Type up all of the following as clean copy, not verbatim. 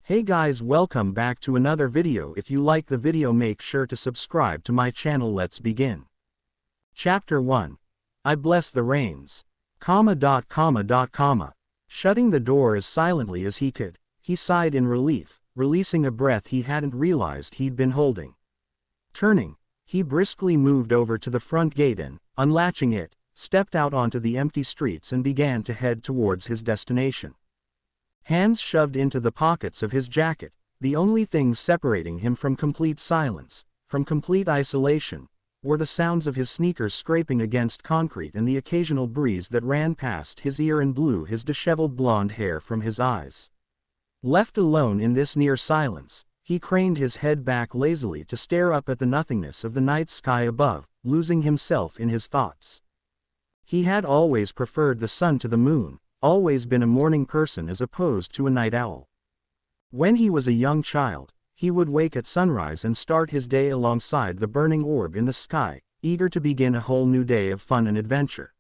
Hey guys, welcome back to another video. If you like the video, make sure to subscribe to my channel. Let's begin. Chapter 1. I bless the rains. Shutting the door as silently as he could, he sighed in relief, releasing a breath he hadn't realized he'd been holding. Turning, he briskly moved over to the front gate and, unlatching it, stepped out onto the empty streets and began to head towards his destination. Hands shoved into the pockets of his jacket, the only things separating him from complete silence, from complete isolation, were the sounds of his sneakers scraping against concrete and the occasional breeze that ran past his ear and blew his disheveled blonde hair from his eyes. Left alone in this near silence, he craned his head back lazily to stare up at the nothingness of the night sky above, losing himself in his thoughts. He had always preferred the sun to the moon, always been a morning person as opposed to a night owl. When he was a young child, he would wake at sunrise and start his day alongside the burning orb in the sky, eager to begin a whole new day of fun and adventure.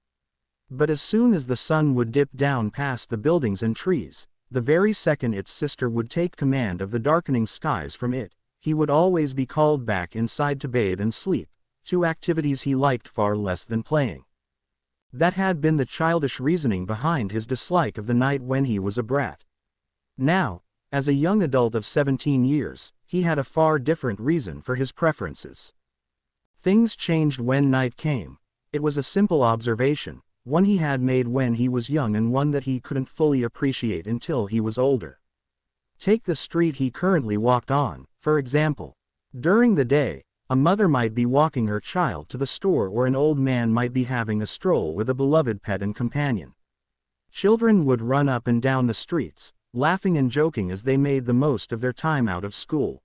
But as soon as the sun would dip down past the buildings and trees, the very second its sister would take command of the darkening skies from it, he would always be called back inside to bathe and sleep, two activities he liked far less than playing. That had been the childish reasoning behind his dislike of the night when he was a brat. Now, as a young adult of 17 years, he had a far different reason for his preferences. Things changed when night came. It was a simple observation, one he had made when he was young and one that he couldn't fully appreciate until he was older. Take the street he currently walked on, for example. During the day, a mother might be walking her child to the store, or an old man might be having a stroll with a beloved pet and companion. Children would run up and down the streets, laughing and joking as they made the most of their time out of school.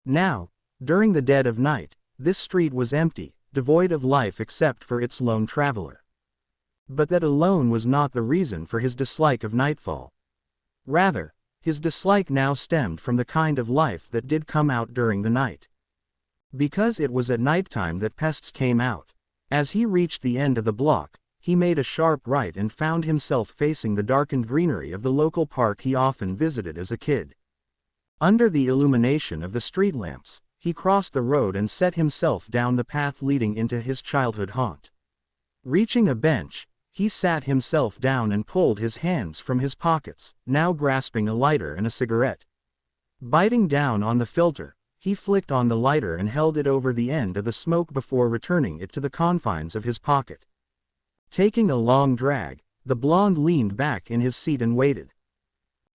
Now, during the dead of night, this street was empty, devoid of life except for its lone traveler. But that alone was not the reason for his dislike of nightfall. Rather, his dislike now stemmed from the kind of life that did come out during the night. Because it was at nighttime that pests came out. As he reached the end of the block, he made a sharp right and found himself facing the darkened greenery of the local park he often visited as a kid. Under the illumination of the street lamps, he crossed the road and set himself down the path leading into his childhood haunt. Reaching a bench, he sat himself down and pulled his hands from his pockets, now grasping a lighter and a cigarette. Biting down on the filter, he flicked on the lighter and held it over the end of the smoke before returning it to the confines of his pocket. Taking a long drag, the blonde leaned back in his seat and waited.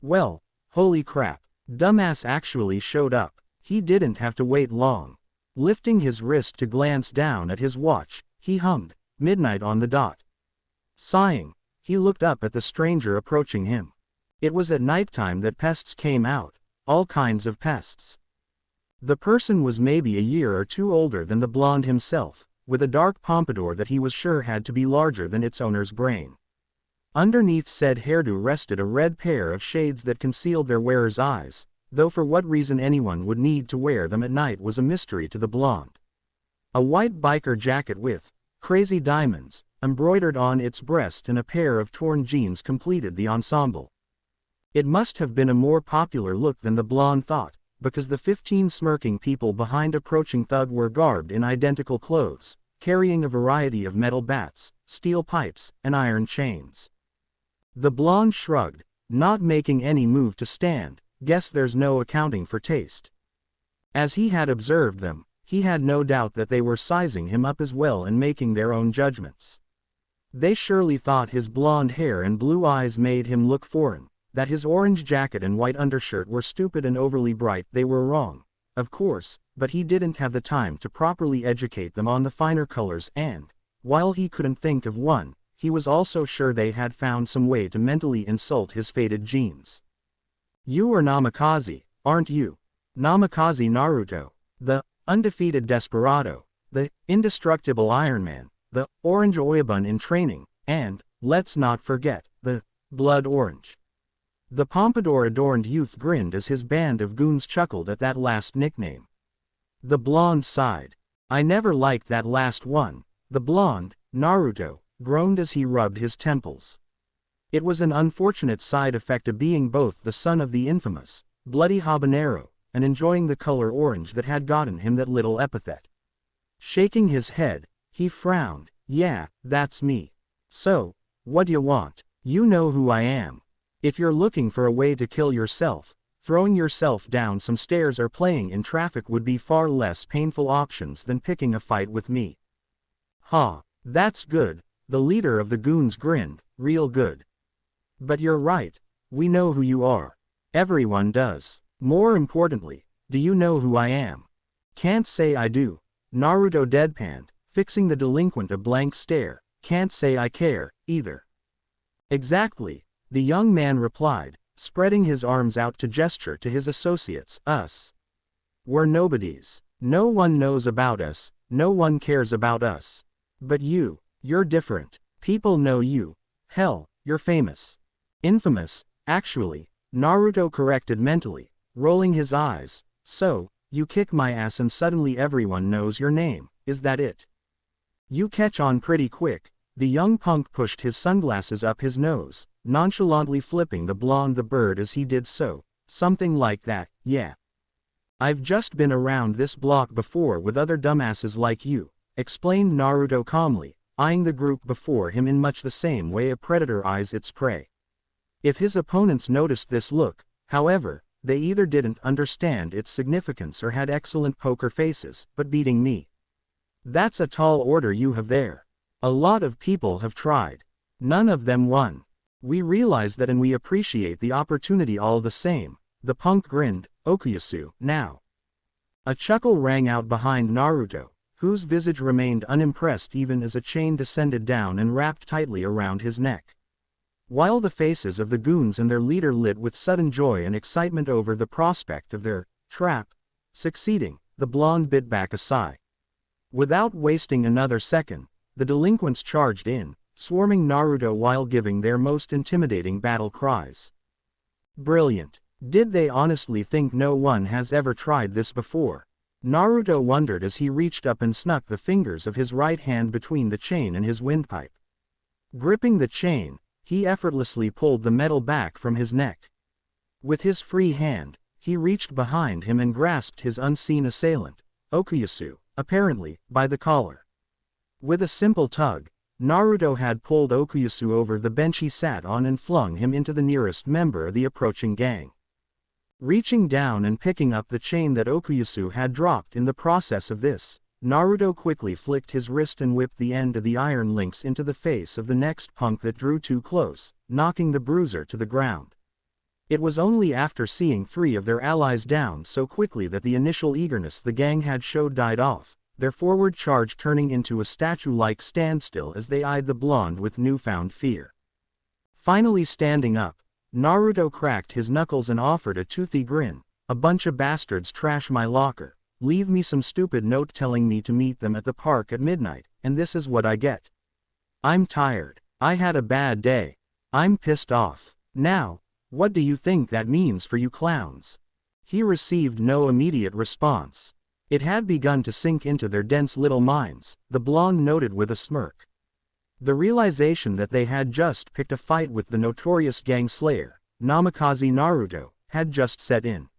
Well, holy crap, dumbass actually showed up. He didn't have to wait long. Lifting his wrist to glance down at his watch, he hummed, "Midnight on the dot." Sighing, he looked up at the stranger approaching him. It was at nighttime that pests came out, all kinds of pests. The person was maybe a year or two older than the blonde himself, with a dark pompadour that he was sure had to be larger than its owner's brain. Underneath said hairdo rested a red pair of shades that concealed their wearer's eyes, though for what reason anyone would need to wear them at night was a mystery to the blonde. A white biker jacket with crazy diamonds embroidered on its breast and a pair of torn jeans completed the ensemble. It must have been a more popular look than the blonde thought, because the 15 smirking people behind approaching thug were garbed in identical clothes, carrying a variety of metal bats, steel pipes, and iron chains. The blonde shrugged, not making any move to stand. Guess there's no accounting for taste. As he had observed them, he had no doubt that they were sizing him up as well and making their own judgments. They surely thought his blonde hair and blue eyes made him look foreign, that his orange jacket and white undershirt were stupid and overly bright. They were wrong, of course, but he didn't have the time to properly educate them on the finer colors and, while he couldn't think of one, he was also sure they had found some way to mentally insult his faded jeans. You are Namikaze, aren't you? Namikaze Naruto, the undefeated desperado, the indestructible Iron Man, the orange Oyabun in training, and, let's not forget, the blood orange. The pompadour-adorned youth grinned as his band of goons chuckled at that last nickname. The blonde sighed. I never liked that last one. The blonde, Naruto, groaned as he rubbed his temples. It was an unfortunate side effect of being both the son of the infamous, bloody habanero, and enjoying the color orange that had gotten him that little epithet. Shaking his head, he frowned. Yeah, that's me. So, what you want? You know who I am. If you're looking for a way to kill yourself, throwing yourself down some stairs or playing in traffic would be far less painful options than picking a fight with me. Ha, that's good, the leader of the goons grinned, real good. But you're right, we know who you are. Everyone does. More importantly, do you know who I am? Can't say I do. Naruto deadpanned, fixing the delinquent a blank stare. Can't say I care, either. Exactly, the young man replied, spreading his arms out to gesture to his associates. Us. We're nobodies. No one knows about us, no one cares about us. But you're different. People know you. Hell, you're famous. Infamous, actually, Naruto corrected mentally, rolling his eyes. So, you kick my ass and suddenly everyone knows your name, is that it? You catch on pretty quick. The young punk pushed his sunglasses up his nose, nonchalantly flipping the bird as he did so. Something like that, yeah. I've just been around this block before with other dumbasses like you, explained Naruto calmly, eyeing the group before him in much the same way a predator eyes its prey. If his opponents noticed this look, however, they either didn't understand its significance or had excellent poker faces, but beating me. That's a tall order you have there. A lot of people have tried. None of them won. We realize that and we appreciate the opportunity all the same. The punk grinned. Okuyasu, now. A chuckle rang out behind Naruto, whose visage remained unimpressed even as a chain descended down and wrapped tightly around his neck. While the faces of the goons and their leader lit with sudden joy and excitement over the prospect of their trap succeeding, the blonde bit back a sigh. Without wasting another second, the delinquents charged in, swarming Naruto while giving their most intimidating battle cries. Brilliant. Did they honestly think no one has ever tried this before? Naruto wondered as he reached up and snuck the fingers of his right hand between the chain and his windpipe. Gripping the chain, he effortlessly pulled the metal back from his neck. With his free hand, he reached behind him and grasped his unseen assailant, Okuyasu, apparently, by the collar. With a simple tug, Naruto had pulled Okuyasu over the bench he sat on and flung him into the nearest member of the approaching gang. Reaching down and picking up the chain that Okuyasu had dropped in the process of this, Naruto quickly flicked his wrist and whipped the end of the iron links into the face of the next punk that drew too close, knocking the bruiser to the ground. It was only after seeing 3 of their allies down so quickly that the initial eagerness the gang had showed died off, their forward charge turning into a statue-like standstill as they eyed the blonde with newfound fear. Finally standing up, Naruto cracked his knuckles and offered a toothy grin. A bunch of bastards trash my locker, leave me some stupid note telling me to meet them at the park at midnight, and this is what I get. I'm tired. I had a bad day. I'm pissed off. Now, what do you think that means for you clowns? He received no immediate response. It had begun to sink into their dense little minds, the blonde noted with a smirk. The realization that they had just picked a fight with the notorious gang slayer, Namikaze Naruto, had just set in.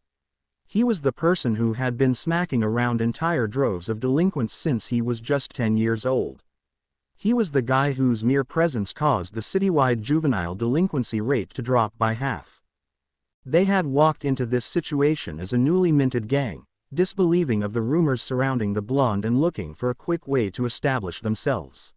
He was the person who had been smacking around entire droves of delinquents since he was just 10 years old. He was the guy whose mere presence caused the citywide juvenile delinquency rate to drop by half. They had walked into this situation as a newly minted gang, disbelieving of the rumors surrounding the blonde and looking for a quick way to establish themselves.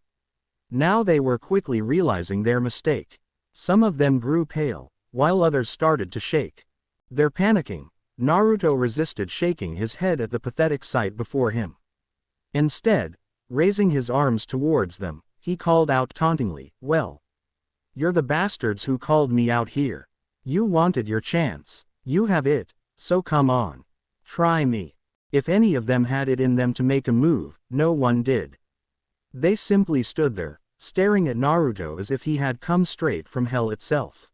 Now they were quickly realizing their mistake. Some of them grew pale, while others started to shake. They're panicking. Naruto resisted shaking his head at the pathetic sight before him. Instead, raising his arms towards them, he called out tauntingly, "Well, you're the bastards who called me out here. You wanted your chance. You have it, so come on. Try me." If any of them had it in them to make a move, no one did. They simply stood there, staring at Naruto as if he had come straight from hell itself.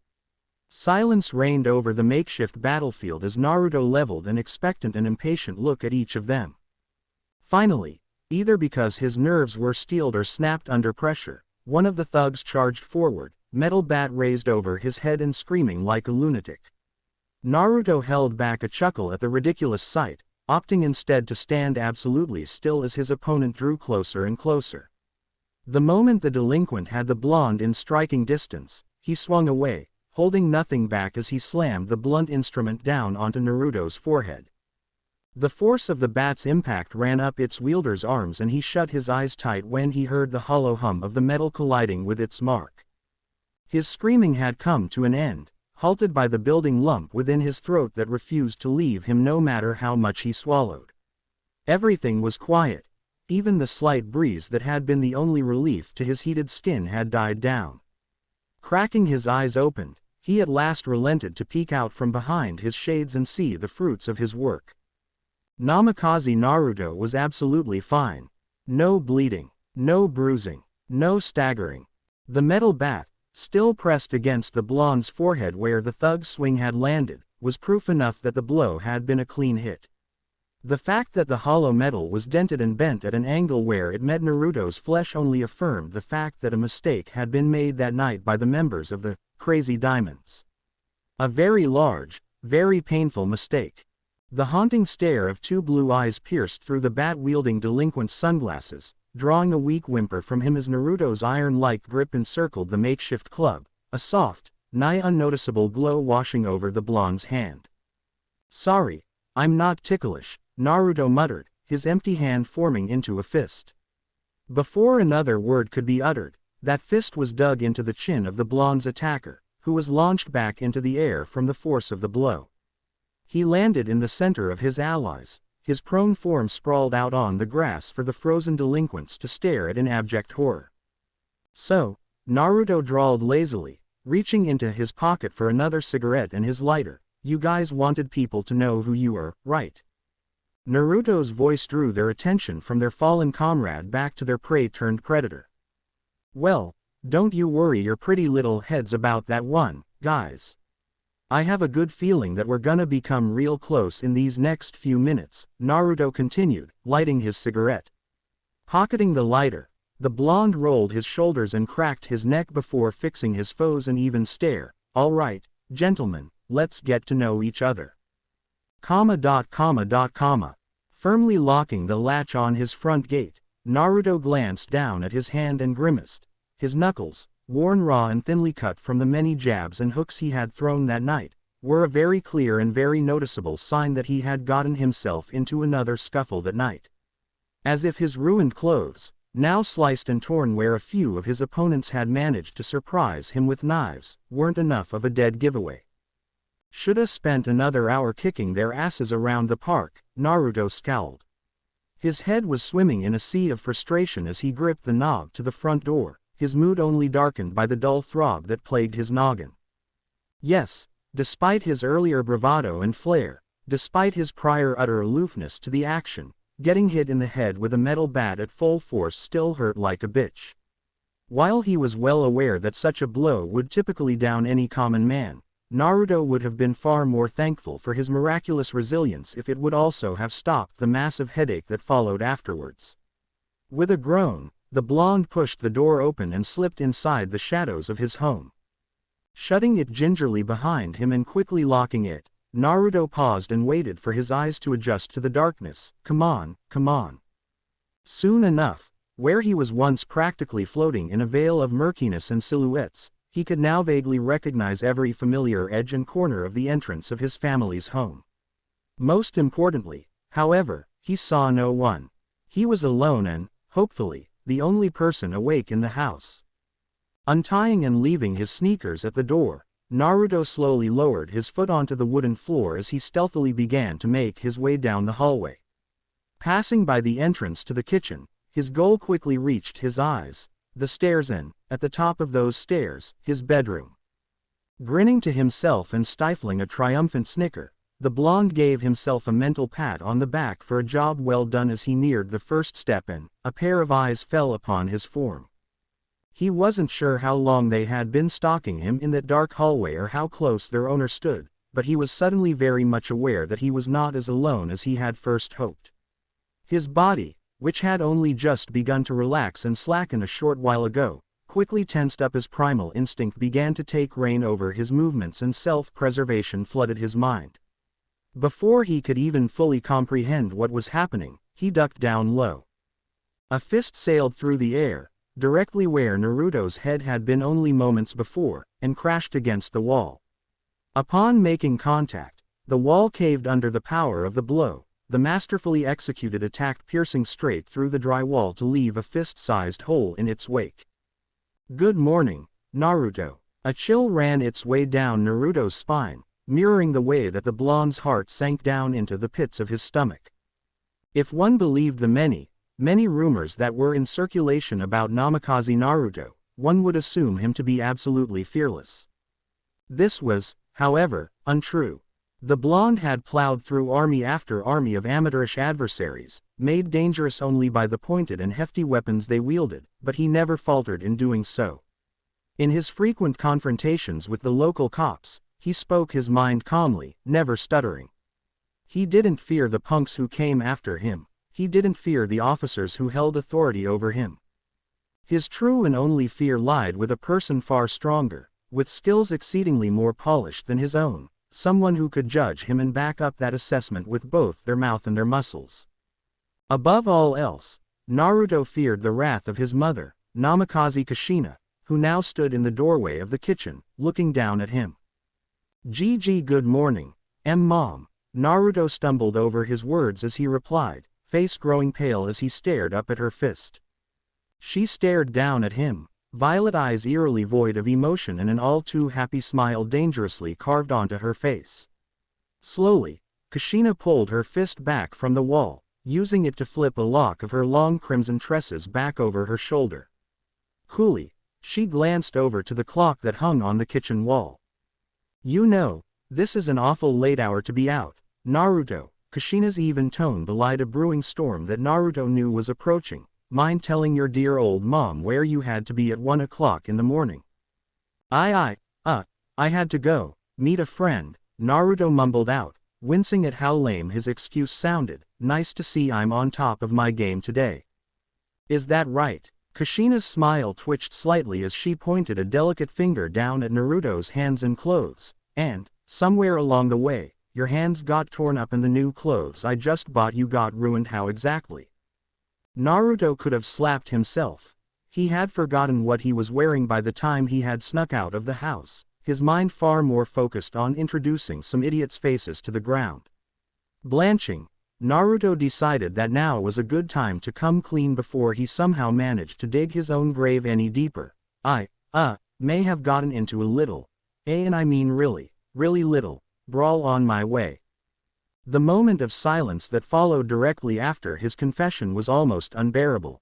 Silence reigned over the makeshift battlefield as Naruto leveled an expectant and impatient look at each of them. Finally, either because his nerves were steeled or snapped under pressure, one of the thugs charged forward, metal bat raised over his head and screaming like a lunatic. Naruto held back a chuckle at the ridiculous sight, opting instead to stand absolutely still as his opponent drew closer and closer. The moment the delinquent had the blonde in striking distance, he swung away, holding nothing back as he slammed the blunt instrument down onto Naruto's forehead. The force of the bat's impact ran up its wielder's arms and he shut his eyes tight when he heard the hollow hum of the metal colliding with its mark. His screaming had come to an end, halted by the building lump within his throat that refused to leave him no matter how much he swallowed. Everything was quiet. Even the slight breeze that had been the only relief to his heated skin had died down. Cracking his eyes open, he at last relented to peek out from behind his shades and see the fruits of his work. Namikaze Naruto was absolutely fine. No bleeding, no bruising, no staggering. The metal bat, still pressed against the blonde's forehead where the thug's swing had landed, was proof enough that the blow had been a clean hit. The fact that the hollow metal was dented and bent at an angle where it met Naruto's flesh only affirmed the fact that a mistake had been made that night by the members of the Crazy Diamonds. A very large, very painful mistake. The haunting stare of two blue eyes pierced through the bat-wielding delinquent's sunglasses, drawing a weak whimper from him as Naruto's iron-like grip encircled the makeshift club, a soft, nigh unnoticeable glow washing over the blonde's hand. "Sorry, I'm not ticklish," Naruto muttered, his empty hand forming into a fist. Before another word could be uttered, that fist was dug into the chin of the blonde's attacker, who was launched back into the air from the force of the blow. He landed in the center of his allies, his prone form sprawled out on the grass for the frozen delinquents to stare at in abject horror. "So," Naruto drawled lazily, reaching into his pocket for another cigarette and his lighter, "you guys wanted people to know who you are, right?" Naruto's voice drew their attention from their fallen comrade back to their prey-turned-predator. "Well, don't you worry your pretty little heads about that one, guys. I have a good feeling that we're gonna become real close in these next few minutes," Naruto continued, lighting his cigarette. Pocketing the lighter, the blonde rolled his shoulders and cracked his neck before fixing his foes an even stare. "All right, gentlemen, let's get to know each other." Firmly locking the latch on his front gate, Naruto glanced down at his hand and grimaced. His knuckles, worn raw and thinly cut from the many jabs and hooks he had thrown that night, were a very clear and very noticeable sign that he had gotten himself into another scuffle that night. As if his ruined clothes, now sliced and torn where a few of his opponents had managed to surprise him with knives, weren't enough of a dead giveaway. "Shoulda spent another hour kicking their asses around the park," Naruto scowled. His head was swimming in a sea of frustration as he gripped the knob to the front door, his mood only darkened by the dull throb that plagued his noggin. Yes, despite his earlier bravado and flair, despite his prior utter aloofness to the action, getting hit in the head with a metal bat at full force still hurt like a bitch. While he was well aware that such a blow would typically down any common man, Naruto would have been far more thankful for his miraculous resilience if it would also have stopped the massive headache that followed afterwards. With a groan, the blonde pushed the door open and slipped inside the shadows of his home. Shutting it gingerly behind him and quickly locking it, Naruto paused and waited for his eyes to adjust to the darkness. Come on, come on. Soon enough, where he was once practically floating in a veil of murkiness and silhouettes, he could now vaguely recognize every familiar edge and corner of the entrance of his family's home. Most importantly, however, he saw no one. He was alone and, hopefully, the only person awake in the house. Untying and leaving his sneakers at the door, Naruto slowly lowered his foot onto the wooden floor as he stealthily began to make his way down the hallway. Passing by the entrance to the kitchen, his goal quickly reached his eyes, the stairs and, at the top of those stairs, his bedroom. Grinning to himself and stifling a triumphant snicker, the blonde gave himself a mental pat on the back for a job well done as he neared the first step and a pair of eyes fell upon his form. He wasn't sure how long they had been stalking him in that dark hallway or how close their owner stood, but he was suddenly very much aware that he was not as alone as he had first hoped. His body, which had only just begun to relax and slacken a short while ago, quickly tensed up as primal instinct began to take reign over his movements and self-preservation flooded his mind. Before he could even fully comprehend what was happening, he ducked down low. A fist sailed through the air, directly where Naruto's head had been only moments before, and crashed against the wall. Upon making contact, the wall caved under the power of the blow, the masterfully executed attack piercing straight through the drywall to leave a fist-sized hole in its wake. "Good morning, Naruto." A chill ran its way down Naruto's spine, mirroring the way that the blonde's heart sank down into the pits of his stomach. If one believed the many rumors that were in circulation about Namikaze Naruto, one would assume him to be absolutely fearless. This was, however, untrue. The blonde had plowed through army after army of amateurish adversaries, made dangerous only by the pointed and hefty weapons they wielded, but he never faltered in doing so. In his frequent confrontations with the local cops, he spoke his mind calmly, never stuttering. He didn't fear the punks who came after him. He didn't fear the officers who held authority over him. His true and only fear lied with a person far stronger, with skills exceedingly more polished than his own, someone who could judge him and back up that assessment with both their mouth and their muscles. Above all else, Naruto feared the wrath of his mother, Namikaze Kushina, who now stood in the doorway of the kitchen, looking down at him. "GG, good morning, Mom." Naruto stumbled over his words as he replied, face growing pale as he stared up at her fist. She stared down at him, violet eyes eerily void of emotion and an all-too-happy smile dangerously carved onto her face. Slowly, Kushina pulled her fist back from the wall, using it to flip a lock of her long crimson tresses back over her shoulder. Coolly, she glanced over to the clock that hung on the kitchen wall. "You know, this is an awful late hour to be out, Naruto." Kushina's even tone belied a brewing storm that Naruto knew was approaching. "Mind telling your dear old mom where you had to be at 1 o'clock in the morning?" I had to go, meet a friend," Naruto mumbled out, wincing at how lame his excuse sounded. "Nice to see I'm on top of my game today." "Is that right?" Kushina's smile twitched slightly as she pointed a delicate finger down at Naruto's hands and clothes, "and, somewhere along the way, your hands got torn up and the new clothes I just bought you got ruined. How exactly?" Naruto could have slapped himself. He had forgotten what he was wearing by the time he had snuck out of the house, his mind far more focused on introducing some idiots' faces to the ground. Blanching, Naruto decided that now was a good time to come clean before he somehow managed to dig his own grave any deeper. I may have gotten into a little, and I mean really little, brawl on my way." The moment of silence that followed directly after his confession was almost unbearable.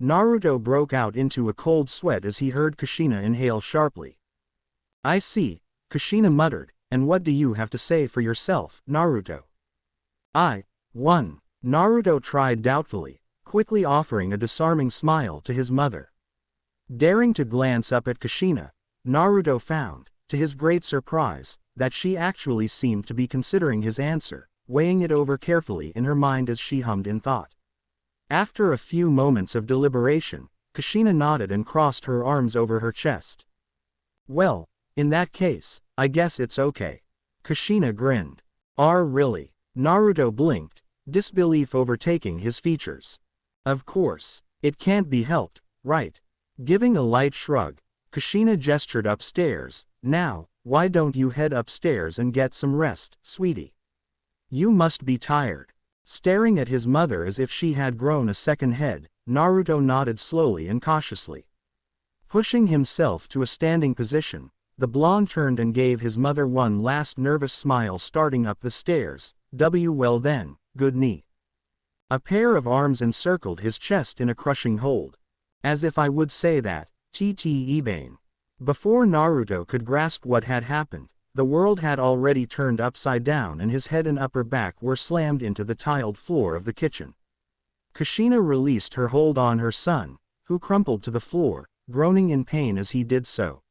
Naruto broke out into a cold sweat as he heard Kushina inhale sharply. "I see," Kushina muttered, "and what do you have to say for yourself, Naruto?" Naruto tried doubtfully, quickly offering a disarming smile to his mother. Daring to glance up at Kushina, Naruto found, to his great surprise, that she actually seemed to be considering his answer, weighing it over carefully in her mind as she hummed in thought. After a few moments of deliberation, Kushina nodded and crossed her arms over her chest. "Well, in that case, I guess it's okay." Kushina grinned. Really?" Naruto blinked, disbelief overtaking his features. "Of course, it can't be helped, right?" Giving a light shrug, Kushina gestured upstairs. "Now, why don't you head upstairs and get some rest, sweetie? You must be tired." Staring at his mother as if she had grown a second head, Naruto nodded slowly and cautiously. Pushing himself to a standing position, the blonde turned and gave his mother one last nervous smile starting up the stairs. Well then, good knee." A pair of arms encircled his chest in a crushing hold. "As if I would say that, Ebane." Before Naruto could grasp what had happened, the world had already turned upside down and his head and upper back were slammed into the tiled floor of the kitchen. Kushina released her hold on her son, who crumpled to the floor, groaning in pain as he did so.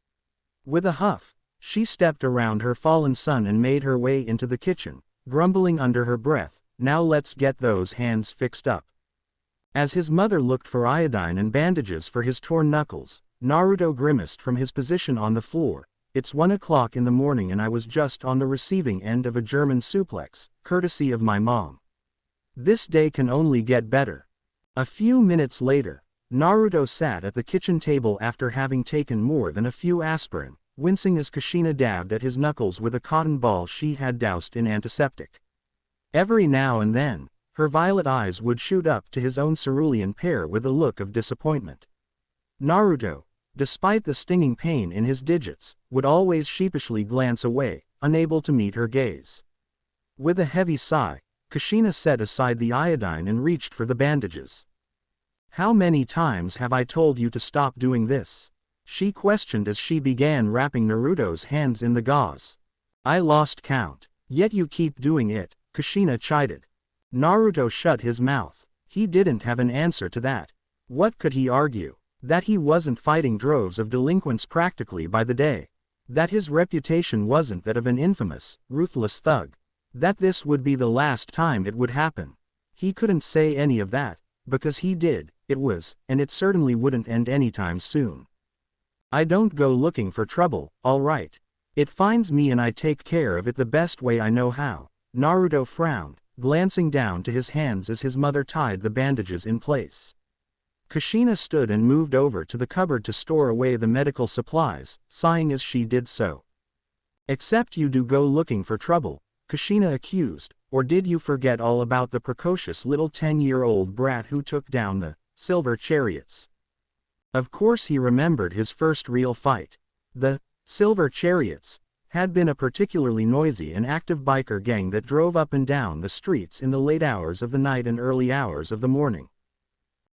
With a huff, she stepped around her fallen son and made her way into the kitchen, grumbling under her breath, "Now let's get those hands fixed up." As his mother looked for iodine and bandages for his torn knuckles, Naruto grimaced from his position on the floor. It's 1 o'clock in the morning and I was just on the receiving end of a German suplex, courtesy of my mom. This day can only get better. A few minutes later, Naruto sat at the kitchen table after having taken more than a few aspirin, wincing as Kushina dabbed at his knuckles with a cotton ball she had doused in antiseptic. Every now and then, her violet eyes would shoot up to his own cerulean pair with a look of disappointment. Naruto, despite the stinging pain in his digits, would always sheepishly glance away, unable to meet her gaze. With a heavy sigh, Kushina set aside the iodine and reached for the bandages. "How many times have I told you to stop doing this?" she questioned as she began wrapping Naruto's hands in the gauze. "I lost count. Yet you keep doing it," Kushina chided. Naruto shut his mouth. He didn't have an answer to that. What could he argue? That he wasn't fighting droves of delinquents practically by the day. That his reputation wasn't that of an infamous, ruthless thug. That this would be the last time it would happen. He couldn't say any of that, because he did, it was, and it certainly wouldn't end anytime soon. "I don't go looking for trouble, alright. It finds me and I take care of it the best way I know how." Naruto frowned, glancing down to his hands as his mother tied the bandages in place. Kushina stood and moved over to the cupboard to store away the medical supplies, sighing as she did so. "Except you do go looking for trouble," Kushina accused, "or did you forget all about the precocious little 10-year-old brat who took down the Silver Chariots?" Of course he remembered his first real fight. The Silver Chariots had been a particularly noisy and active biker gang that drove up and down the streets in the late hours of the night and early hours of the morning.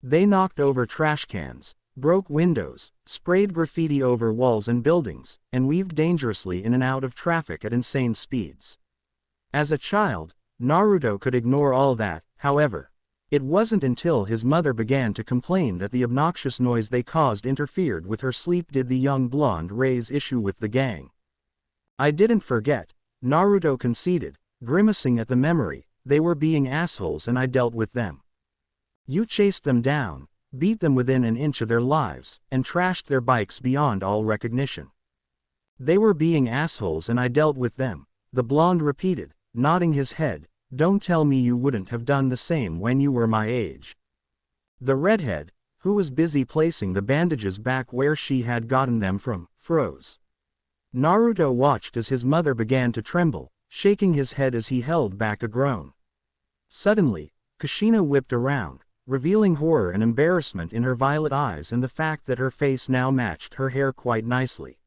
They knocked over trash cans, broke windows, sprayed graffiti over walls and buildings, and weaved dangerously in and out of traffic at insane speeds. As a child, Naruto could ignore all that, however. It wasn't until his mother began to complain that the obnoxious noise they caused interfered with her sleep did the young blonde raise issue with the gang. "I didn't forget," Naruto conceded, grimacing at the memory. "They were being assholes and I dealt with them. You chased them down, beat them within an inch of their lives, and trashed their bikes beyond all recognition." "They were being assholes and I dealt with them," the blonde repeated, nodding his head. "Don't tell me you wouldn't have done the same when you were my age." The redhead, who was busy placing the bandages back where she had gotten them from, froze. Naruto watched as his mother began to tremble, shaking his head as he held back a groan. Suddenly, Kushina whipped around, revealing horror and embarrassment in her violet eyes and the fact that her face now matched her hair quite nicely.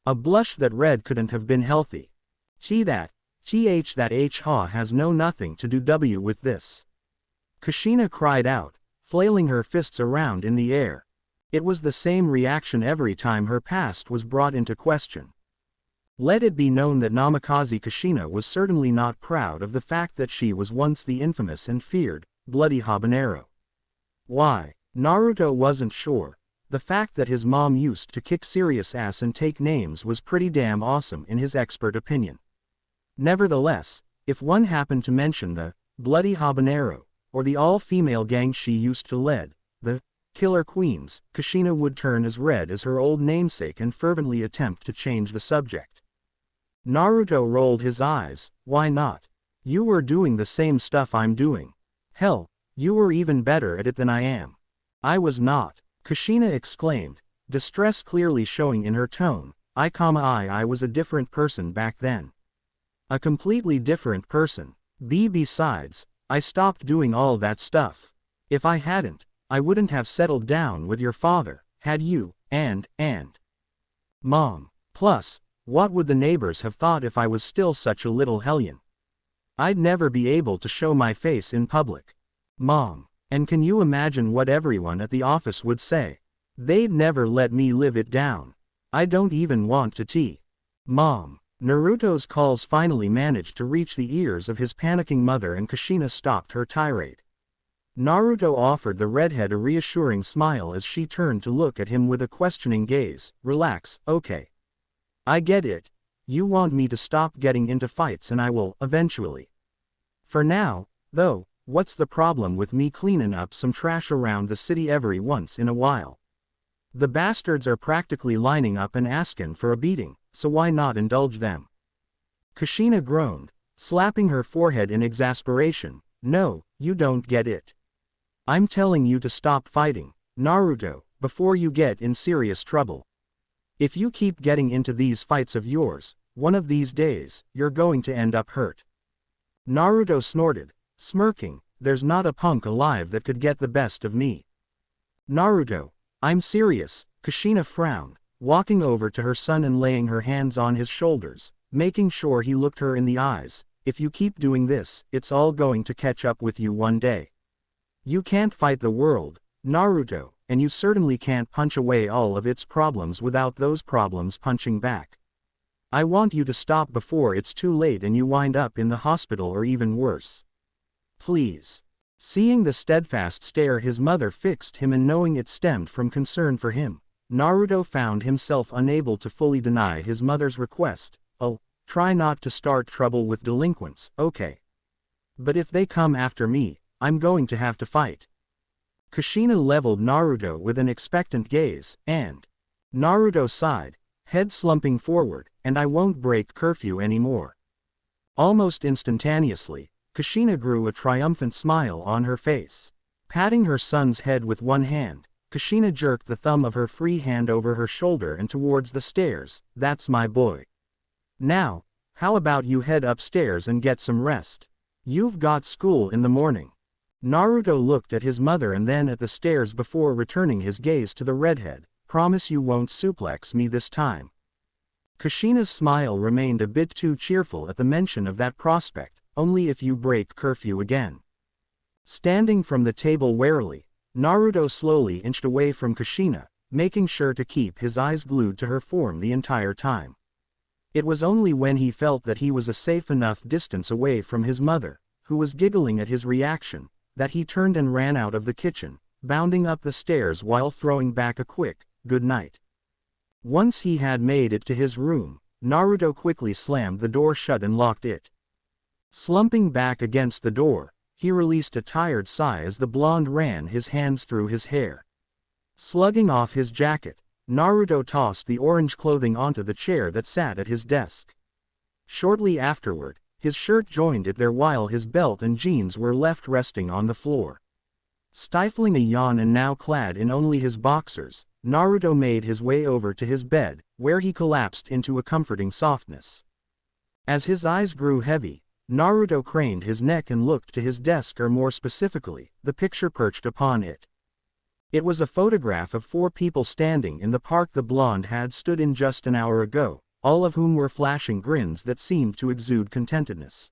A blush that red couldn't have been healthy. That ha has no nothing to do with this." Kushina cried out, flailing her fists around in the air. It was the same reaction every time her past was brought into question. Let it be known that Namikaze Kushina was certainly not proud of the fact that she was once the infamous and feared, Bloody Habanero. Why? Naruto wasn't sure. The fact that his mom used to kick serious ass and take names was pretty damn awesome in his expert opinion. Nevertheless, if one happened to mention the Bloody Habanero, or the all-female gang she used to lead, the Killer Queens, Kushina would turn as red as her old namesake and fervently attempt to change the subject. Naruto rolled his eyes. "Why not? You were doing the same stuff I'm doing. Hell, you were even better at it than I am." "I was not," Kushina exclaimed, distress clearly showing in her tone. I was a different person back then. A completely different person. Besides, I stopped doing all that stuff. If I hadn't, I wouldn't have settled down with your father, had you, and Mom. Plus, what would the neighbors have thought if I was still such a little hellion? I'd never be able to show my face in public. Mom. And can you imagine what everyone at the office would say? They'd never let me live it down. I don't even want to Mom. Naruto's calls finally managed to reach the ears of his panicking mother and Kushina stopped her tirade. Naruto offered the redhead a reassuring smile as she turned to look at him with a questioning gaze. "Relax, okay. I get it. You want me to stop getting into fights and I will, eventually. For now, though, what's the problem with me cleaning up some trash around the city every once in a while?" The bastards are practically lining up and asking for a beating, so why not indulge them? Kushina groaned, slapping her forehead in exasperation. No, you don't get it. I'm telling you to stop fighting, Naruto, before you get in serious trouble. If you keep getting into these fights of yours, one of these days, you're going to end up hurt. Naruto snorted, smirking, there's not a punk alive that could get the best of me. Naruto, I'm serious, Kushina frowned, walking over to her son and laying her hands on his shoulders, making sure he looked her in the eyes. If you keep doing this, it's all going to catch up with you one day. You can't fight the world, Naruto, and you certainly can't punch away all of its problems without those problems punching back. I want you to stop before it's too late and you wind up in the hospital or even worse. Please. Seeing the steadfast stare his mother fixed him and knowing it stemmed from concern for him, Naruto found himself unable to fully deny his mother's request. Oh, try not to start trouble with delinquents, okay? But if they come after me, I'm going to have to fight. Kushina leveled Naruto with an expectant gaze, and Naruto sighed, head slumping forward, and I won't break curfew anymore. Almost instantaneously, Kushina grew a triumphant smile on her face. Patting her son's head with one hand, Kushina jerked the thumb of her free hand over her shoulder and towards the stairs. That's my boy. Now, how about you head upstairs and get some rest? You've got school in the morning. Naruto looked at his mother and then at the stairs before returning his gaze to the redhead. Promise you won't suplex me this time. Kushina's smile remained a bit too cheerful at the mention of that prospect. Only if you break curfew again. Standing from the table warily, Naruto slowly inched away from Kushina, making sure to keep his eyes glued to her form the entire time. It was only when he felt that he was a safe enough distance away from his mother, who was giggling at his reaction, that he turned and ran out of the kitchen, bounding up the stairs while throwing back a quick, good night. Once he had made it to his room, Naruto quickly slammed the door shut and locked it. Slumping back against the door, he released a tired sigh as the blonde ran his hands through his hair. Slugging off his jacket, Naruto tossed the orange clothing onto the chair that sat at his desk. Shortly afterward, his shirt joined it there while his belt and jeans were left resting on the floor. Stifling a yawn and now clad in only his boxers, Naruto made his way over to his bed, where he collapsed into a comforting softness. As his eyes grew heavy, Naruto craned his neck and looked to his desk, or more specifically, the picture perched upon it. It was a photograph of 4 people standing in the park the blonde had stood in just an hour ago, all of whom were flashing grins that seemed to exude contentedness.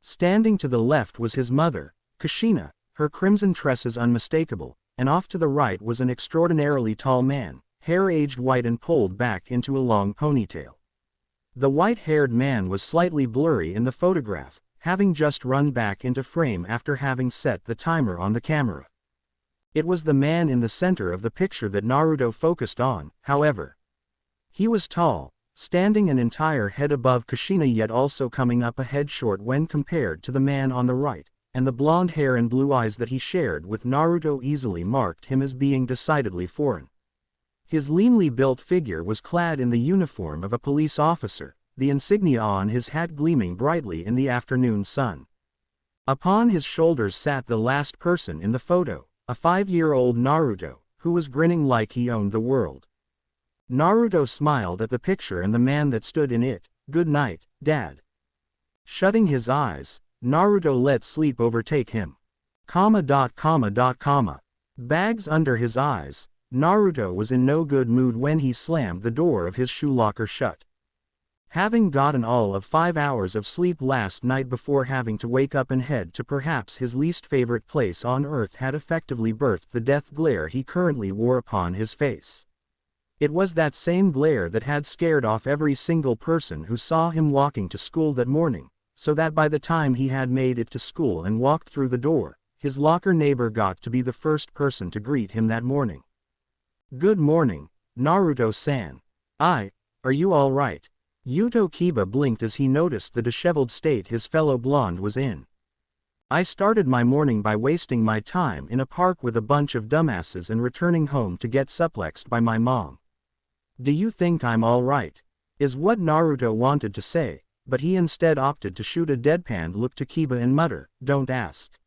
Standing to the left was his mother, Kushina, her crimson tresses unmistakable, and off to the right was an extraordinarily tall man, hair aged white and pulled back into a long ponytail. The white-haired man was slightly blurry in the photograph, having just run back into frame after having set the timer on the camera. It was the man in the center of the picture that Naruto focused on, however. He was tall, standing an entire head above Kushina yet also coming up a head short when compared to the man on the right, and the blonde hair and blue eyes that he shared with Naruto easily marked him as being decidedly foreign. His leanly built figure was clad in the uniform of a police officer, the insignia on his hat gleaming brightly in the afternoon sun. Upon his shoulders sat the last person in the photo, a 5-year-old Naruto, who was grinning like he owned the world. Naruto smiled at the picture and the man that stood in it. Good night, Dad. Shutting his eyes, Naruto let sleep overtake him. Bags under his eyes, Naruto was in no good mood when he slammed the door of his shoe locker shut. Having gotten all of 5 hours of sleep last night before having to wake up and head to perhaps his least favorite place on earth had effectively birthed the death glare he currently wore upon his face. It was that same glare that had scared off every single person who saw him walking to school that morning, so that by the time he had made it to school and walked through the door, his locker neighbor got to be the first person to greet him that morning. Good morning, Naruto-san. Are you all right? Yuto Kiba blinked as he noticed the disheveled state his fellow blonde was in. I started my morning by wasting my time in a park with a bunch of dumbasses and returning home to get suplexed by my mom. Do you think I'm alright? Is what Naruto wanted to say, but he instead opted to shoot a deadpan look to Kiba and mutter, "Don't ask."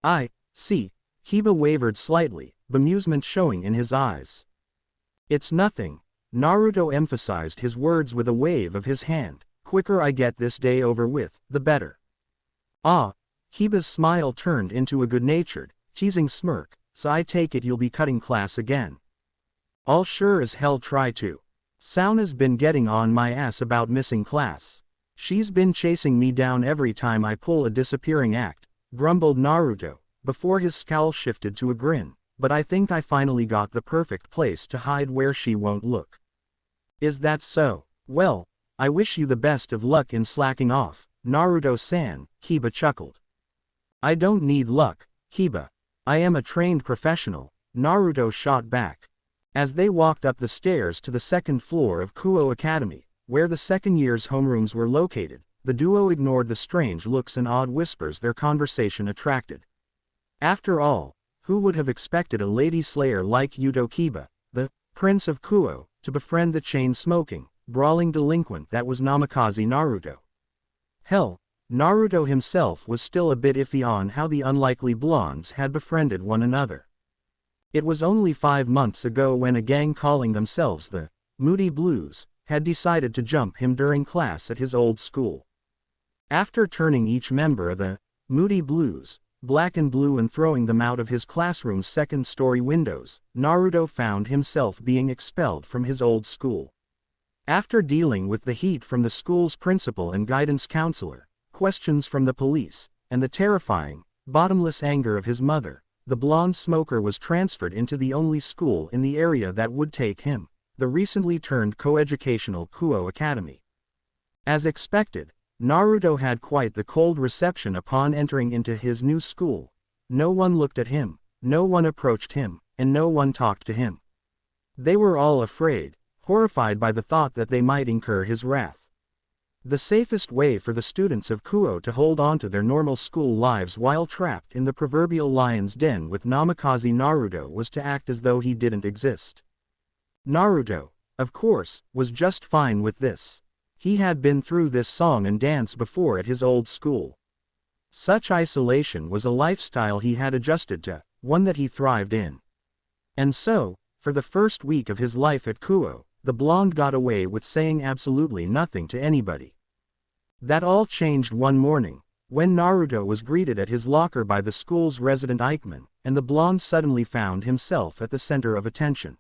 I see. Kiba wavered slightly, bemusement showing in his eyes. "It's nothing." Naruto emphasized his words with a wave of his hand. "Quicker I get this day over with, the better." "Ah." Kiba's smile turned into a good-natured, teasing smirk, "So I take it you'll be cutting class again." "I'll sure as hell try to. Sauna's been getting on my ass about missing class. She's been chasing me down every time I pull a disappearing act," grumbled Naruto, before his scowl shifted to a grin, "but I think I finally got the perfect place to hide where she won't look." "Is that so? Well, I wish you the best of luck in slacking off, Naruto-san," Kiba chuckled. "I don't need luck, Kiba. I am a trained professional," Naruto shot back. As they walked up the stairs to the second floor of Kuo Academy, where the second year's homerooms were located, the duo ignored the strange looks and odd whispers their conversation attracted. After all, who would have expected a lady slayer like Yuto Kiba, the Prince of Kuo, to befriend the chain-smoking, brawling delinquent that was Namikaze Naruto? Hell, Naruto himself was still a bit iffy on how the unlikely blondes had befriended one another. It was only 5 months ago when a gang calling themselves the Moody Blues had decided to jump him during class at his old school. After turning each member of the Moody Blues black and blue and throwing them out of his classroom's second-story windows, Naruto found himself being expelled from his old school. After dealing with the heat from the school's principal and guidance counselor, questions from the police, and the terrifying, bottomless anger of his mother, the blonde smoker was transferred into the only school in the area that would take him, the recently turned coeducational Kuo Academy. As expected, Naruto had quite the cold reception upon entering into his new school. No one looked at him, no one approached him, and no one talked to him. They were all afraid, horrified by the thought that they might incur his wrath. The safest way for the students of Kuo to hold on to their normal school lives while trapped in the proverbial lion's den with Namikaze Naruto was to act as though he didn't exist. Naruto, of course, was just fine with this. He had been through this song and dance before at his old school. Such isolation was a lifestyle he had adjusted to, one that he thrived in. And so, for the first week of his life at Kuo, the blonde got away with saying absolutely nothing to anybody. That all changed one morning, when Naruto was greeted at his locker by the school's resident Ikeman, and the blonde suddenly found himself at the center of attention.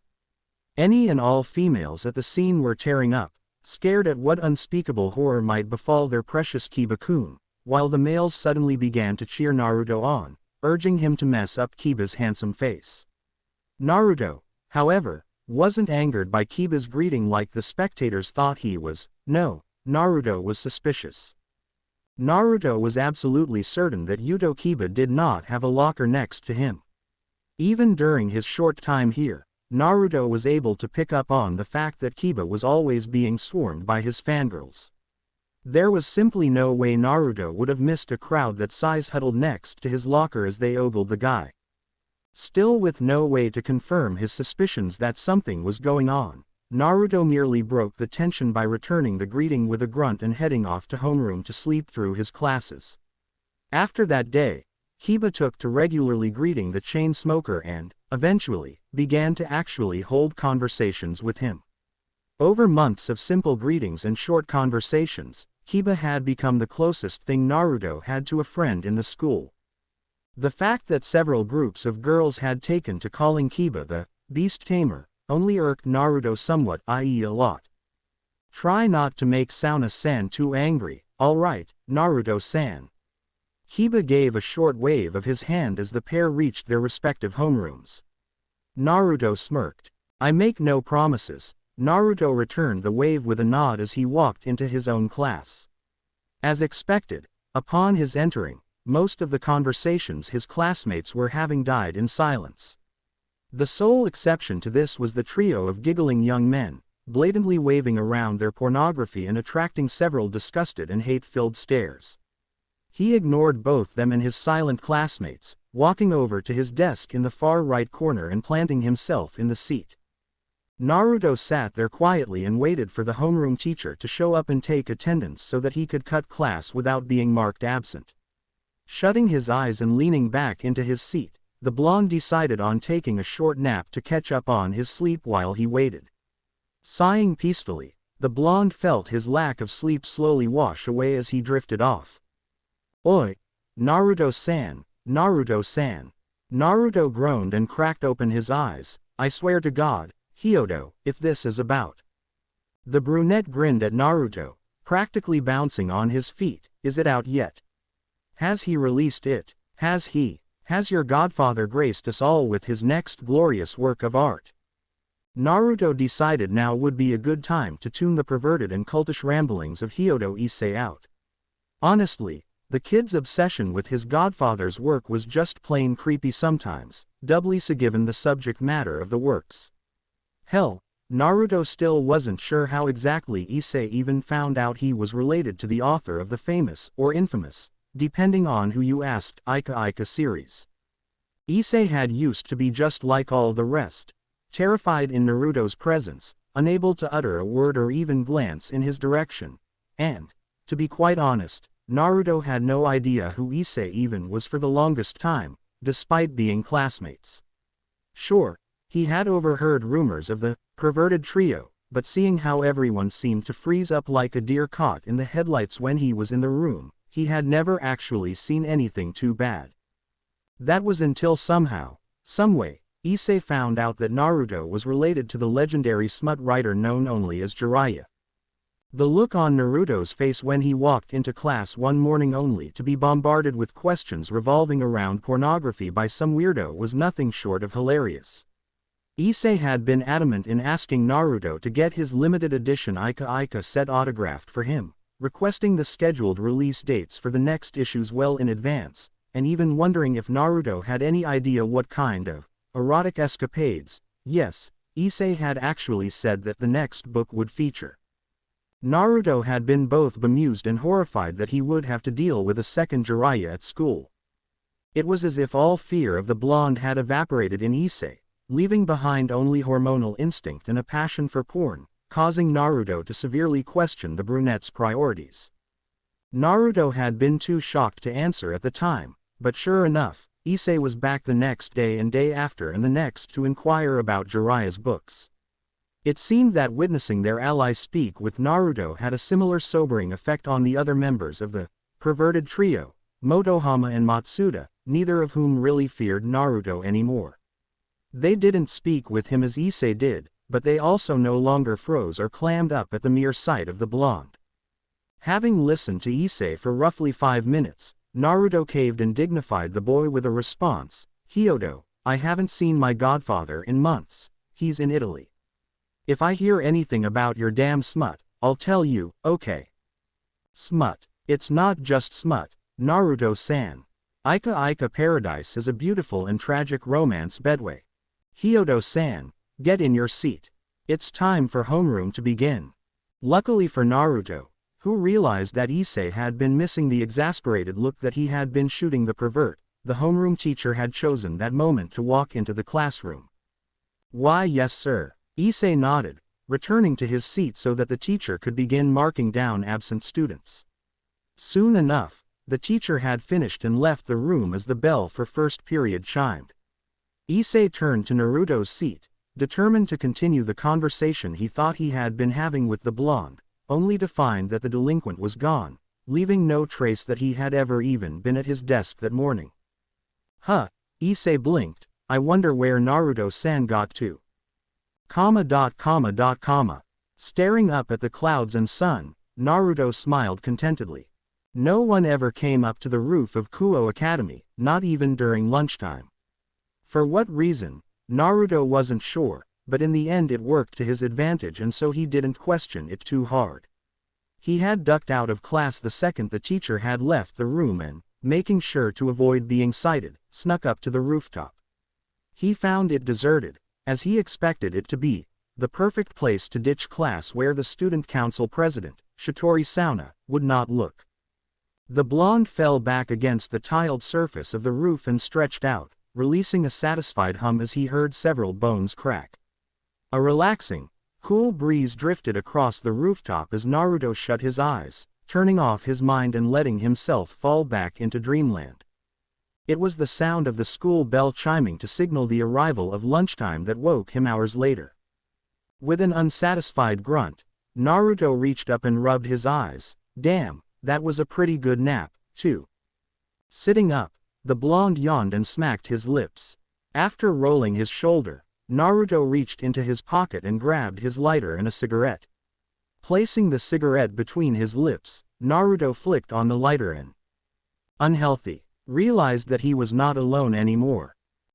Any and all females at the scene were tearing up, scared at what unspeakable horror might befall their precious Kiba-kun, while the males suddenly began to cheer Naruto on, urging him to mess up Kiba's handsome face. Naruto, however, wasn't angered by Kiba's greeting like the spectators thought he was. No, Naruto was suspicious. Naruto was absolutely certain that Yuto Kiba did not have a locker next to him. Even during his short time here, Naruto was able to pick up on the fact that Kiba was always being swarmed by his fangirls. There was simply no way Naruto would have missed a crowd that size huddled next to his locker as they ogled the guy. Still with no way to confirm his suspicions that something was going on, Naruto merely broke the tension by returning the greeting with a grunt and heading off to homeroom to sleep through his classes. After that day, Kiba took to regularly greeting the chain smoker and, eventually, began to actually hold conversations with him. Over months of simple greetings and short conversations, Kiba had become the closest thing Naruto had to a friend in the school. The fact that several groups of girls had taken to calling Kiba the Beast Tamer only irked Naruto somewhat, i.e. a lot. Try not to make Sauna-san too angry, alright, Naruto-san. Kiba gave a short wave of his hand as the pair reached their respective homerooms. Naruto smirked. I make no promises. Naruto returned the wave with a nod as he walked into his own class. As expected, upon his entering, most of the conversations his classmates were having died in silence. The sole exception to this was the trio of giggling young men, blatantly waving around their pornography and attracting several disgusted and hate-filled stares. He ignored both them and his silent classmates, walking over to his desk in the far right corner and planting himself in the seat. Naruto sat there quietly and waited for the homeroom teacher to show up and take attendance so that he could cut class without being marked absent. Shutting his eyes and leaning back into his seat, the blonde decided on taking a short nap to catch up on his sleep while he waited. Sighing peacefully, the blonde felt his lack of sleep slowly wash away as he drifted off. "Oi! Naruto-san, Naruto-san." Naruto groaned and cracked open his eyes. "I swear to God, Hyodo, if this is about." The brunette grinned at Naruto, practically bouncing on his feet. "Is it out yet? Has he released it? Has your godfather graced us all with his next glorious work of art?" Naruto decided now would be a good time to tune the perverted and cultish ramblings of Hyodo Issei out. Honestly, the kid's obsession with his godfather's work was just plain creepy sometimes, doubly so given the subject matter of the works. Hell, Naruto still wasn't sure how exactly Issei even found out he was related to the author of the famous, or infamous, depending on who you asked, Ika Ika series. Issei had used to be just like all the rest, terrified in Naruto's presence, unable to utter a word or even glance in his direction, and, to be quite honest, Naruto had no idea who Issei even was for the longest time, despite being classmates. Sure, he had overheard rumors of the perverted trio, but seeing how everyone seemed to freeze up like a deer caught in the headlights when he was in the room, he had never actually seen anything too bad. That was until somehow, someway, Issei found out that Naruto was related to the legendary smut writer known only as Jiraiya. The look on Naruto's face when he walked into class one morning only to be bombarded with questions revolving around pornography by some weirdo was nothing short of hilarious. Issei had been adamant in asking Naruto to get his limited edition Ika Ika set autographed for him, requesting the scheduled release dates for the next issues well in advance, and even wondering if Naruto had any idea what kind of erotic escapades, yes, Issei had actually said that the next book would feature. Naruto had been both bemused and horrified that he would have to deal with a second Jiraiya at school. It was as if all fear of the blonde had evaporated in Issei, leaving behind only hormonal instinct and a passion for porn, causing Naruto to severely question the brunette's priorities. Naruto had been too shocked to answer at the time, but sure enough, Issei was back the next day and day after and the next to inquire about Jiraiya's books. It seemed that witnessing their ally speak with Naruto had a similar sobering effect on the other members of the perverted trio, Motohama and Matsuda, neither of whom really feared Naruto anymore. They didn't speak with him as Issei did, but they also no longer froze or clammed up at the mere sight of the blonde. Having listened to Issei for roughly 5 minutes, Naruto caved and dignified the boy with a response. "Hyodo, I haven't seen my godfather in months. He's in Italy. If I hear anything about your damn smut, I'll tell you, okay?" Smut. It's not just smut, Naruto-san. Ika Ika Paradise is a beautiful and tragic romance bedway. Hyodo-san, get in your seat. It's time for homeroom to begin. Luckily for Naruto, who realized that Issei had been missing the exasperated look that he had been shooting the pervert, the homeroom teacher had chosen that moment to walk into the classroom. "Why, yes sir." Issei nodded, returning to his seat so that the teacher could begin marking down absent students. Soon enough, the teacher had finished and left the room as the bell for first period chimed. Issei turned to Naruto's seat, determined to continue the conversation he thought he had been having with the blonde, only to find that the delinquent was gone, leaving no trace that he had ever even been at his desk that morning. Huh, Issei blinked, I wonder where Naruto-san got to. Staring up at the clouds and sun, Naruto smiled contentedly. No one ever came up to the roof of Kuo Academy, not even during lunchtime. For what reason, Naruto wasn't sure, but in the end it worked to his advantage and so he didn't question it too hard. He had ducked out of class the second the teacher had left the room and, making sure to avoid being sighted, snuck up to the rooftop. He found it deserted, as he expected it to be, the perfect place to ditch class where the student council president, Shitori Sauna, would not look. The blonde fell back against the tiled surface of the roof and stretched out, releasing a satisfied hum as he heard several bones crack. A relaxing, cool breeze drifted across the rooftop as Naruto shut his eyes, turning off his mind and letting himself fall back into dreamland. It was the sound of the school bell chiming to signal the arrival of lunchtime that woke him hours later. With an unsatisfied grunt, Naruto reached up and rubbed his eyes. Damn, that was a pretty good nap, too. Sitting up, the blonde yawned and smacked his lips. After rolling his shoulder, Naruto reached into his pocket and grabbed his lighter and a cigarette. Placing the cigarette between his lips, Naruto flicked on the lighter and, unhealthy, realized that he was not alone anymore.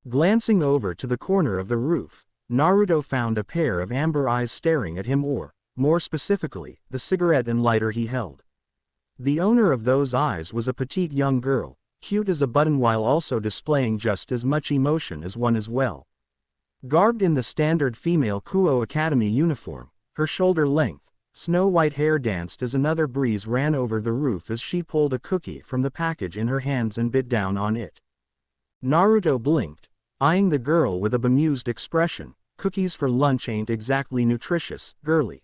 Glancing over to the corner of the roof, Naruto found a pair of amber eyes staring at him, or, more specifically, the cigarette and lighter he held. The owner of those eyes was a petite young girl, cute as a button while also displaying just as much emotion as one as well. Garbed in the standard female Kuo Academy uniform, her shoulder-length, snow-white hair danced as another breeze ran over the roof as she pulled a cookie from the package in her hands and bit down on it. Naruto blinked, eyeing the girl with a bemused expression. Cookies for lunch ain't exactly nutritious, girly.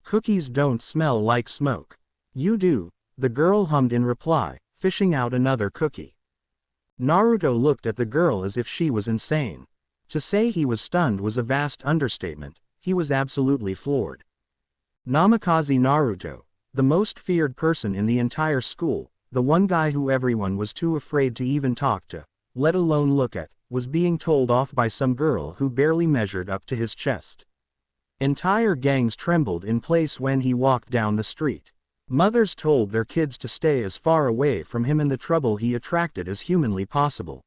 Cookies don't smell like smoke. You do, the girl hummed in reply, fishing out another cookie. Naruto looked at the girl as if she was insane. To say he was stunned was a vast understatement. He was absolutely floored. Namikaze Naruto, the most feared person in the entire school, the one guy who everyone was too afraid to even talk to, let alone look at, was being told off by some girl who barely measured up to his chest. Entire gangs trembled in place when he walked down the street. Mothers told their kids to stay as far away from him and the trouble he attracted as humanly possible.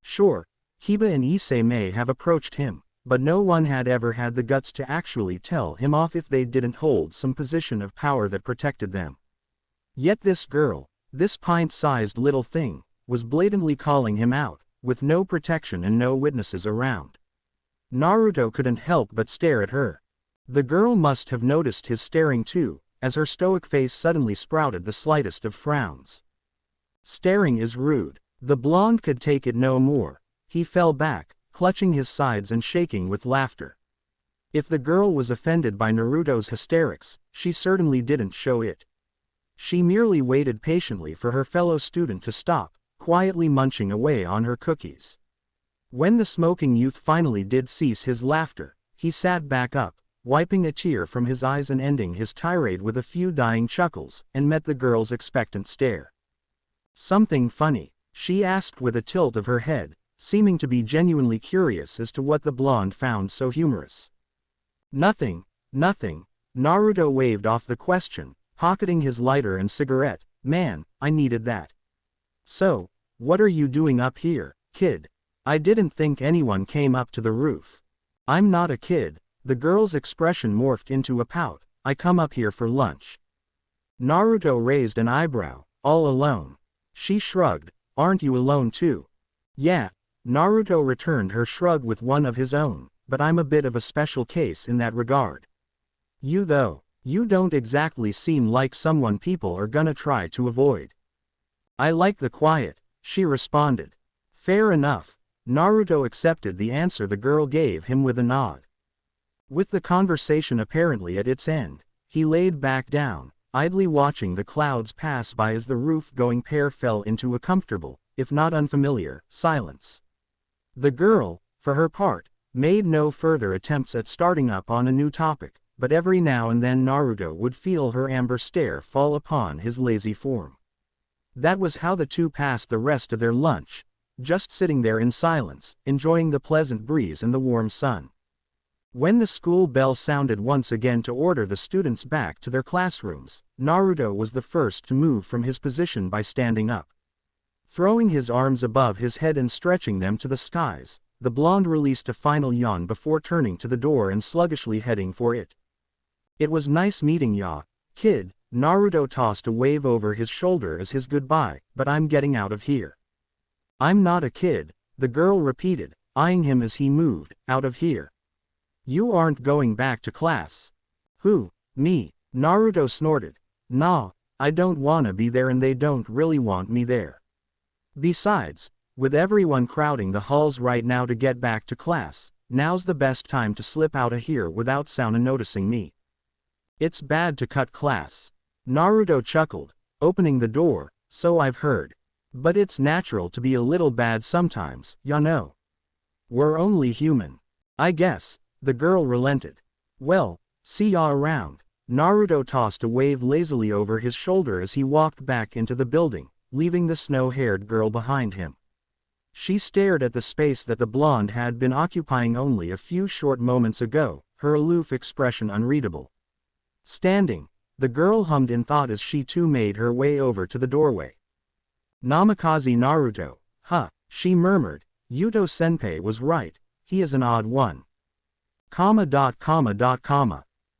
Sure, Hiba and Issei may have approached him, but no one had ever had the guts to actually tell him off if they didn't hold some position of power that protected them. Yet this girl, this pint-sized little thing, was blatantly calling him out, with no protection and no witnesses around. Naruto couldn't help but stare at her. The girl must have noticed his staring too, as her stoic face suddenly sprouted the slightest of frowns. Staring is rude. The blonde could take it no more. He fell back, clutching his sides and shaking with laughter. If the girl was offended by Naruto's hysterics, she certainly didn't show it. She merely waited patiently for her fellow student to stop, quietly munching away on her cookies. When the smoking youth finally did cease his laughter, he sat back up, wiping a tear from his eyes and ending his tirade with a few dying chuckles, and met the girl's expectant stare. Something funny? She asked with a tilt of her head, seeming to be genuinely curious as to what the blonde found so humorous. Nothing, nothing, Naruto waved off the question, pocketing his lighter and cigarette. Man, I needed that. So, what are you doing up here, kid? I didn't think anyone came up to the roof. I'm not a kid. The girl's expression morphed into a pout. I come up here for lunch. Naruto raised an eyebrow. All alone? She shrugged. Aren't you alone too? Yeah. Naruto returned her shrug with one of his own, but I'm a bit of a special case in that regard. You though, you don't exactly seem like someone people are gonna try to avoid. I like the quiet, she responded. Fair enough. Naruto accepted the answer the girl gave him with a nod. With the conversation apparently at its end, he laid back down, idly watching the clouds pass by as the roof-going pair fell into a comfortable, if not unfamiliar, silence. The girl, for her part, made no further attempts at starting up on a new topic, but every now and then Naruto would feel her amber stare fall upon his lazy form. That was how the two passed the rest of their lunch, just sitting there in silence, enjoying the pleasant breeze and the warm sun. When the school bell sounded once again to order the students back to their classrooms, Naruto was the first to move from his position by standing up. Throwing his arms above his head and stretching them to the skies, the blonde released a final yawn before turning to the door and sluggishly heading for it. It was nice meeting ya, kid. Naruto tossed a wave over his shoulder as his goodbye, but I'm getting out of here. I'm not a kid, the girl repeated, eyeing him as he moved, out of here. You aren't going back to class. Who, me? Naruto snorted. Nah, I don't wanna be there and they don't really want me there. Besides, with everyone crowding the halls right now to get back to class, now's the best time to slip out of here without Suna noticing me. It's bad to cut class. Naruto chuckled, opening the door, so I've heard. But it's natural to be a little bad sometimes, ya know. We're only human. I guess. The girl relented. Well, see ya around. Naruto tossed a wave lazily over his shoulder as he walked back into the building, leaving the snow-haired girl behind him. She stared at the space that the blonde had been occupying only a few short moments ago, her aloof expression unreadable. Standing, the girl hummed in thought as she too made her way over to the doorway. Namikaze Naruto, huh, she murmured, Yuto-senpai was right, he is an odd one.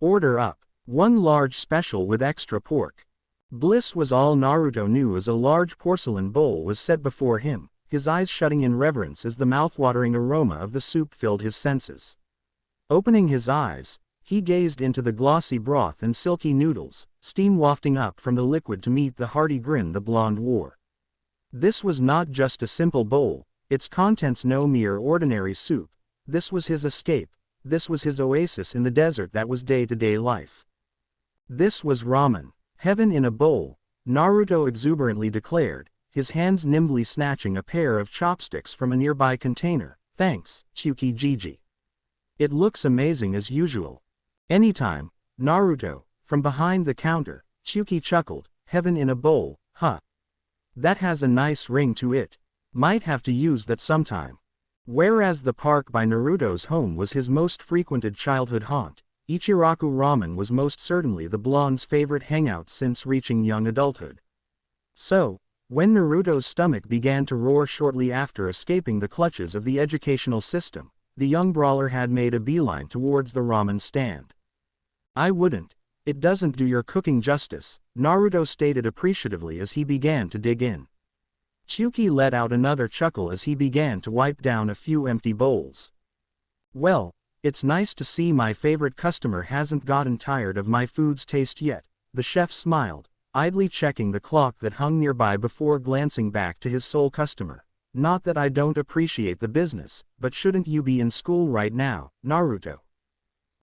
Order up. One large special with extra pork. Bliss was all Naruto knew as a large porcelain bowl was set before him, his eyes shutting in reverence as the mouthwatering aroma of the soup filled his senses. Opening his eyes, he gazed into the glossy broth and silky noodles, steam wafting up from the liquid to meet the hearty grin the blonde wore. This was not just a simple bowl, its contents no mere ordinary soup. This was his escape, this was his oasis in the desert that was day-to-day life. This was ramen, heaven in a bowl, Naruto exuberantly declared, his hands nimbly snatching a pair of chopsticks from a nearby container. Thanks, Tsukiji. It looks amazing as usual. Anytime, Naruto, from behind the counter, Tsuki chuckled, heaven in a bowl, huh. That has a nice ring to it. Might have to use that sometime. Whereas the park by Naruto's home was his most frequented childhood haunt, Ichiraku Ramen was most certainly the blonde's favorite hangout since reaching young adulthood. So, when Naruto's stomach began to roar shortly after escaping the clutches of the educational system, the young brawler had made a beeline towards the ramen stand. I wouldn't. It doesn't do your cooking justice, Naruto stated appreciatively as he began to dig in. Tsuki let out another chuckle as he began to wipe down a few empty bowls. Well, it's nice to see my favorite customer hasn't gotten tired of my food's taste yet, the chef smiled, idly checking the clock that hung nearby before glancing back to his sole customer. Not that I don't appreciate the business, but shouldn't you be in school right now, Naruto?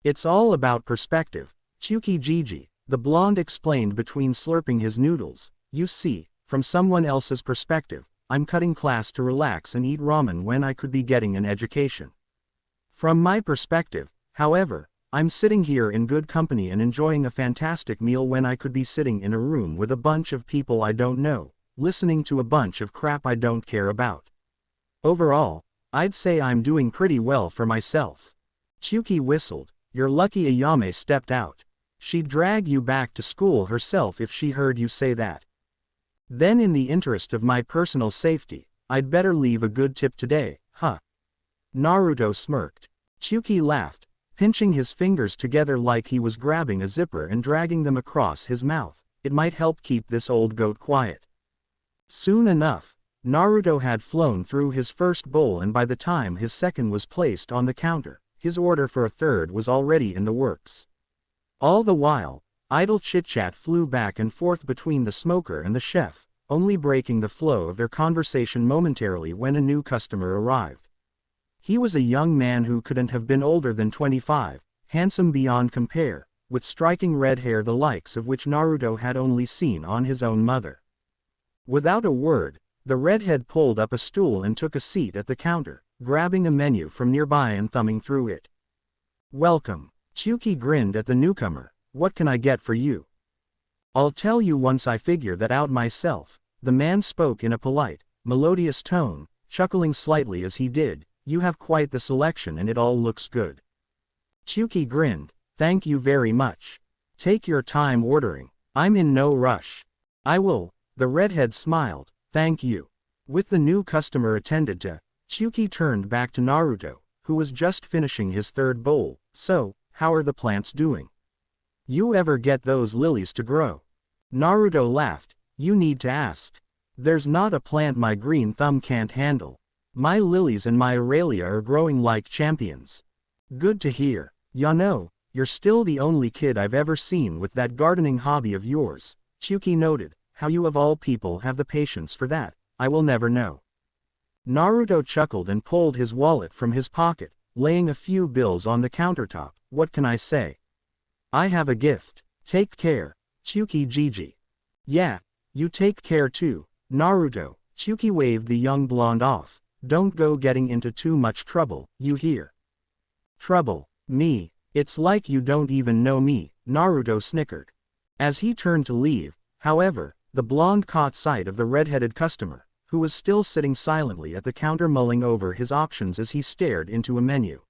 It's all about perspective, Tsukiji, the blonde explained between slurping his noodles. You see, from someone else's perspective, I'm cutting class to relax and eat ramen when I could be getting an education. From my perspective, however, I'm sitting here in good company and enjoying a fantastic meal when I could be sitting in a room with a bunch of people I don't know, listening to a bunch of crap I don't care about. Overall, I'd say I'm doing pretty well for myself. Tsuki whistled, you're lucky Ayame stepped out. She'd drag you back to school herself if she heard you say that. Then in the interest of my personal safety, I'd better leave a good tip today, huh? Naruto smirked. Tsuki laughed, pinching his fingers together like he was grabbing a zipper and dragging them across his mouth. It might help keep this old goat quiet. Soon enough, Naruto had flown through his first bowl and by the time his second was placed on the counter, his order for a third was already in the works. All the while, idle chit-chat flew back and forth between the smoker and the chef, only breaking the flow of their conversation momentarily when a new customer arrived. He was a young man who couldn't have been older than 25, handsome beyond compare, with striking red hair the likes of which Naruto had only seen on his own mother. Without a word, the redhead pulled up a stool and took a seat at the counter, grabbing a menu from nearby and thumbing through it. Welcome. Tsuki grinned at the newcomer. What can I get for you? I'll tell you once I figure that out myself, the man spoke in a polite, melodious tone, chuckling slightly as he did. You have quite the selection and it all looks good. Tsuki grinned. Thank you very much. Take your time ordering. I'm in no rush. I will. The redhead smiled. Thank you. With the new customer attended to, Tsuki turned back to Naruto, who was just finishing his third bowl. So, how are the plants doing? You ever get those lilies to grow? Naruto laughed. You need to ask. There's not a plant my green thumb can't handle. My lilies and my Aurelia are growing like champions. Good to hear. Ya know, you're still the only kid I've ever seen with that gardening hobby of yours. Chuki noted. How you of all people have the patience for that, I will never know. Naruto chuckled and pulled his wallet from his pocket, laying a few bills on the countertop. What can I say? I have a gift. Take care. Chuki Gigi. Yeah, you take care too, Naruto. Chuki waved the young blonde off. Don't go getting into too much trouble, you hear? Trouble? Me? It's like you don't even know me, Naruto snickered. As he turned to leave, however, the blonde caught sight of the red-headed customer, who was still sitting silently at the counter mulling over his options as he stared into a menu.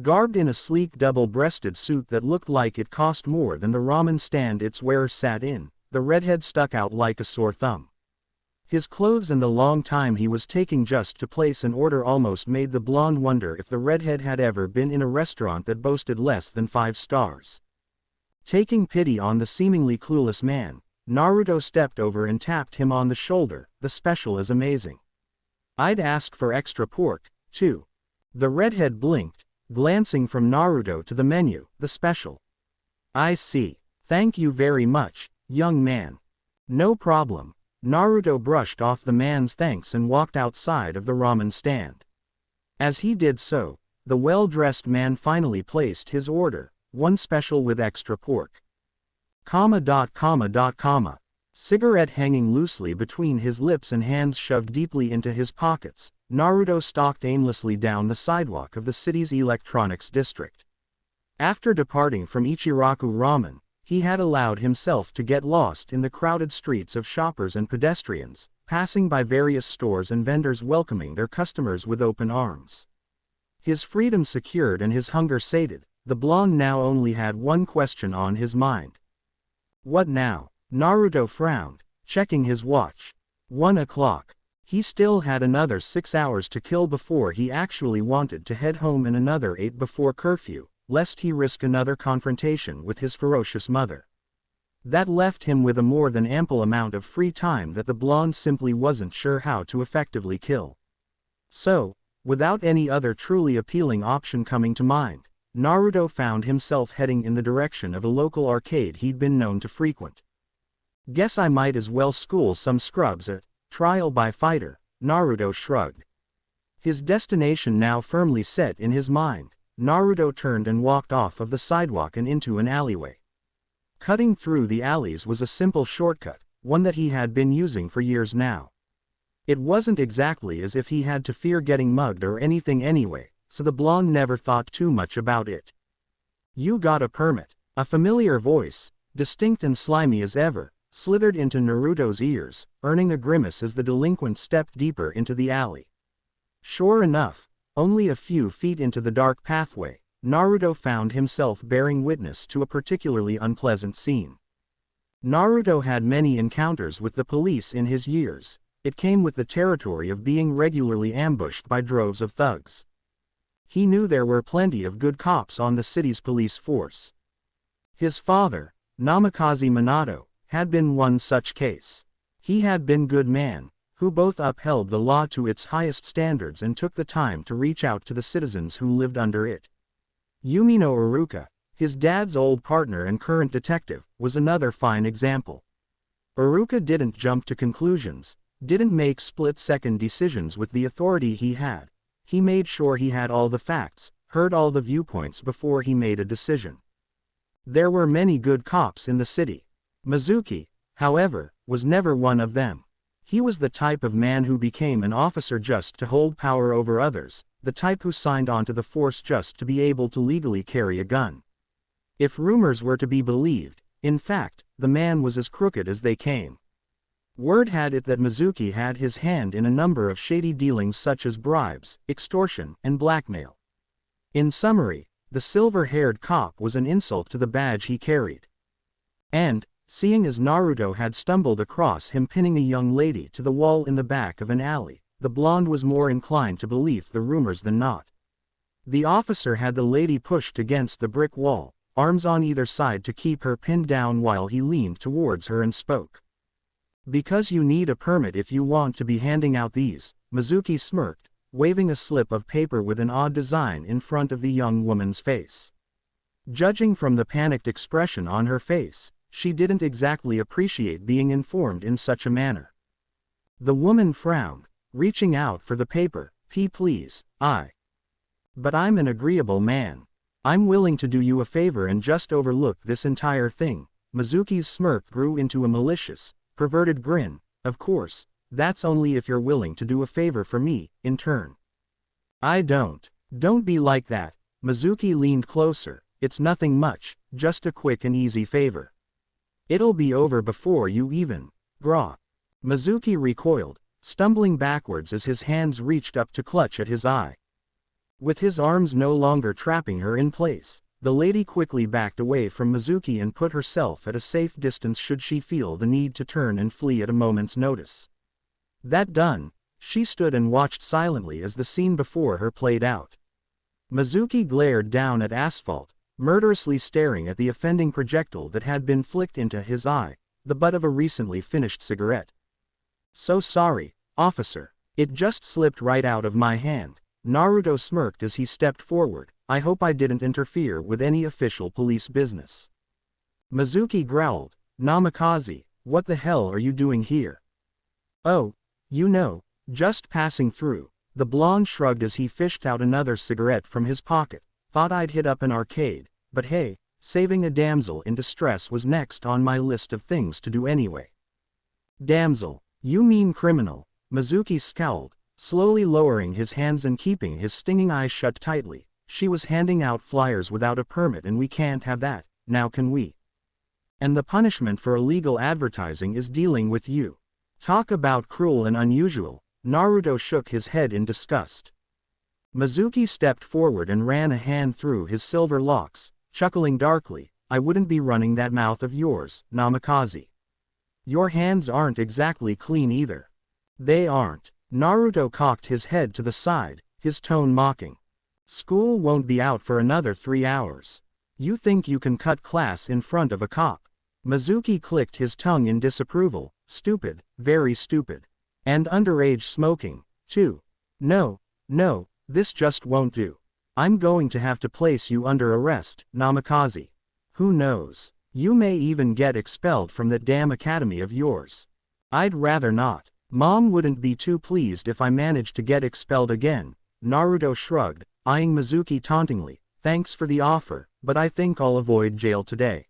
Garbed in a sleek double-breasted suit that looked like it cost more than the ramen stand its wearer sat in, the redhead stuck out like a sore thumb. His clothes and the long time he was taking just to place an order almost made the blonde wonder if the redhead had ever been in a restaurant that boasted less than 5 stars. Taking pity on the seemingly clueless man, Naruto stepped over and tapped him on the shoulder. The special is amazing. I'd ask for extra pork, too. The redhead blinked, glancing from Naruto to the menu. The special. I see. Thank you very much, young man. No problem. Naruto brushed off the man's thanks and walked outside of the ramen stand. As he did so, the well-dressed man finally placed his order, one special with extra pork. Cigarette hanging loosely between his lips and hands shoved deeply into his pockets, Naruto stalked aimlessly down the sidewalk of the city's electronics district. After departing from Ichiraku Ramen, he had allowed himself to get lost in the crowded streets of shoppers and pedestrians, passing by various stores and vendors welcoming their customers with open arms. His freedom secured and his hunger sated, the blonde now only had one question on his mind. What now? Naruto frowned, checking his watch. 1 o'clock. He still had another 6 hours to kill before he actually wanted to head home and another 8 before curfew, lest he risk another confrontation with his ferocious mother. That left him with a more than ample amount of free time that the blonde simply wasn't sure how to effectively kill. So, without any other truly appealing option coming to mind, Naruto found himself heading in the direction of a local arcade he'd been known to frequent. Guess I might as well school some scrubs at Trial by Fighter, Naruto shrugged. His destination now firmly set in his mind, Naruto turned and walked off of the sidewalk and into an alleyway. Cutting through the alleys was a simple shortcut, one that he had been using for years now. It wasn't exactly as if he had to fear getting mugged or anything anyway, so the blonde never thought too much about it. You got a permit. A familiar voice, distinct and slimy as ever, slithered into Naruto's ears, earning a grimace as the delinquent stepped deeper into the alley. Sure enough, only a few feet into the dark pathway, Naruto found himself bearing witness to a particularly unpleasant scene. Naruto had many encounters with the police in his years. It came with the territory of being regularly ambushed by droves of thugs. He knew there were plenty of good cops on the city's police force. His father, Namikaze Minato, had been one such case. He had been good man, who both upheld the law to its highest standards and took the time to reach out to the citizens who lived under it. Yumino Iruka, his dad's old partner and current detective, was another fine example. Iruka didn't jump to conclusions, didn't make split-second decisions with the authority he had. He made sure he had all the facts, heard all the viewpoints before he made a decision. There were many good cops in the city. Mizuki, however, was never one of them. He was the type of man who became an officer just to hold power over others, the type who signed on to the force just to be able to legally carry a gun. If rumors were to be believed, in fact, the man was as crooked as they came. Word had it that Mizuki had his hand in a number of shady dealings such as bribes, extortion, and blackmail. In summary, the silver-haired cop was an insult to the badge he carried. And, seeing as Naruto had stumbled across him pinning a young lady to the wall in the back of an alley, the blonde was more inclined to believe the rumors than not. The officer had the lady pushed against the brick wall, arms on either side to keep her pinned down while he leaned towards her and spoke. Because you need a permit if you want to be handing out these, Mizuki smirked, waving a slip of paper with an odd design in front of the young woman's face. Judging from the panicked expression on her face, she didn't exactly appreciate being informed in such a manner. The woman frowned, reaching out for the paper. Please, But I'm an agreeable man. I'm willing to do you a favor and just overlook this entire thing. Mizuki's smirk grew into a malicious, perverted grin. Of course, that's only if you're willing to do a favor for me, in turn. Don't be like that. Mizuki leaned closer. It's nothing much, just a quick and easy favor. It'll be over before you even. Grah. Mizuki recoiled, stumbling backwards as his hands reached up to clutch at his eye. With his arms no longer trapping her in place, the lady quickly backed away from Mizuki and put herself at a safe distance should she feel the need to turn and flee at a moment's notice. That done, she stood and watched silently as the scene before her played out. Mizuki glared down at asphalt, murderously staring at the offending projectile that had been flicked into his eye, the butt of a recently finished cigarette. So sorry, officer. It just slipped right out of my hand. Naruto smirked as he stepped forward. I hope I didn't interfere with any official police business. Mizuki growled. Namikaze, what the hell are you doing here? Oh, just passing through. The blonde shrugged as he fished out another cigarette from his pocket. Thought I'd hit up an arcade, but hey, saving a damsel in distress was next on my list of things to do anyway. Damsel, you mean criminal? Mizuki scowled, slowly lowering his hands and keeping his stinging eyes shut tightly. She was handing out flyers without a permit and we can't have that, now can we? And the punishment for illegal advertising is dealing with you. Talk about cruel and unusual. Naruto shook his head in disgust. Mizuki stepped forward and ran a hand through his silver locks, chuckling darkly. I wouldn't be running that mouth of yours, Namikaze. Your hands aren't exactly clean either. They aren't. Naruto cocked his head to the side, his tone mocking. School won't be out for another 3 hours. You think you can cut class in front of a cop? Mizuki clicked his tongue in disapproval. Stupid, very stupid. And underage smoking, too. No, this just won't do. I'm going to have to place you under arrest, Namikaze. Who knows? You may even get expelled from that damn academy of yours. I'd rather not. Mom wouldn't be too pleased if I managed to get expelled again. Naruto shrugged, eyeing Mizuki tauntingly. Thanks for the offer, but I think I'll avoid jail today.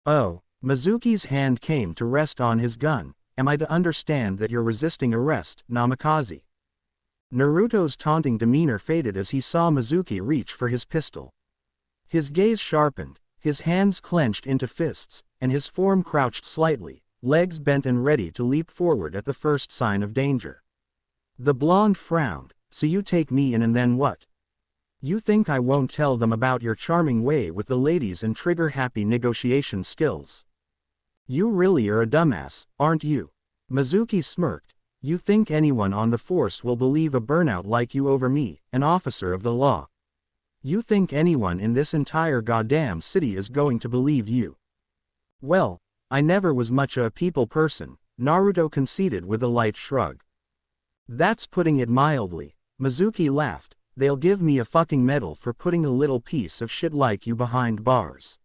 Oh, Mizuki's hand came to rest on his gun. Am I to understand that you're resisting arrest, Namikaze? Naruto's taunting demeanor faded as he saw Mizuki reach for his pistol. His gaze sharpened, his hands clenched into fists, and his form crouched slightly, legs bent and ready to leap forward at the first sign of danger. The blonde frowned. So you take me in and then what? You think I won't tell them about your charming way with the ladies and trigger-happy negotiation skills? You really are a dumbass, aren't you? Mizuki smirked. You think anyone on the force will believe a burnout like you over me, an officer of the law? You think anyone in this entire goddamn city is going to believe you? Well, I never was much a people person, Naruto conceded with a light shrug. That's putting it mildly. Mizuki laughed. They'll give me a fucking medal for putting a little piece of shit like you behind bars.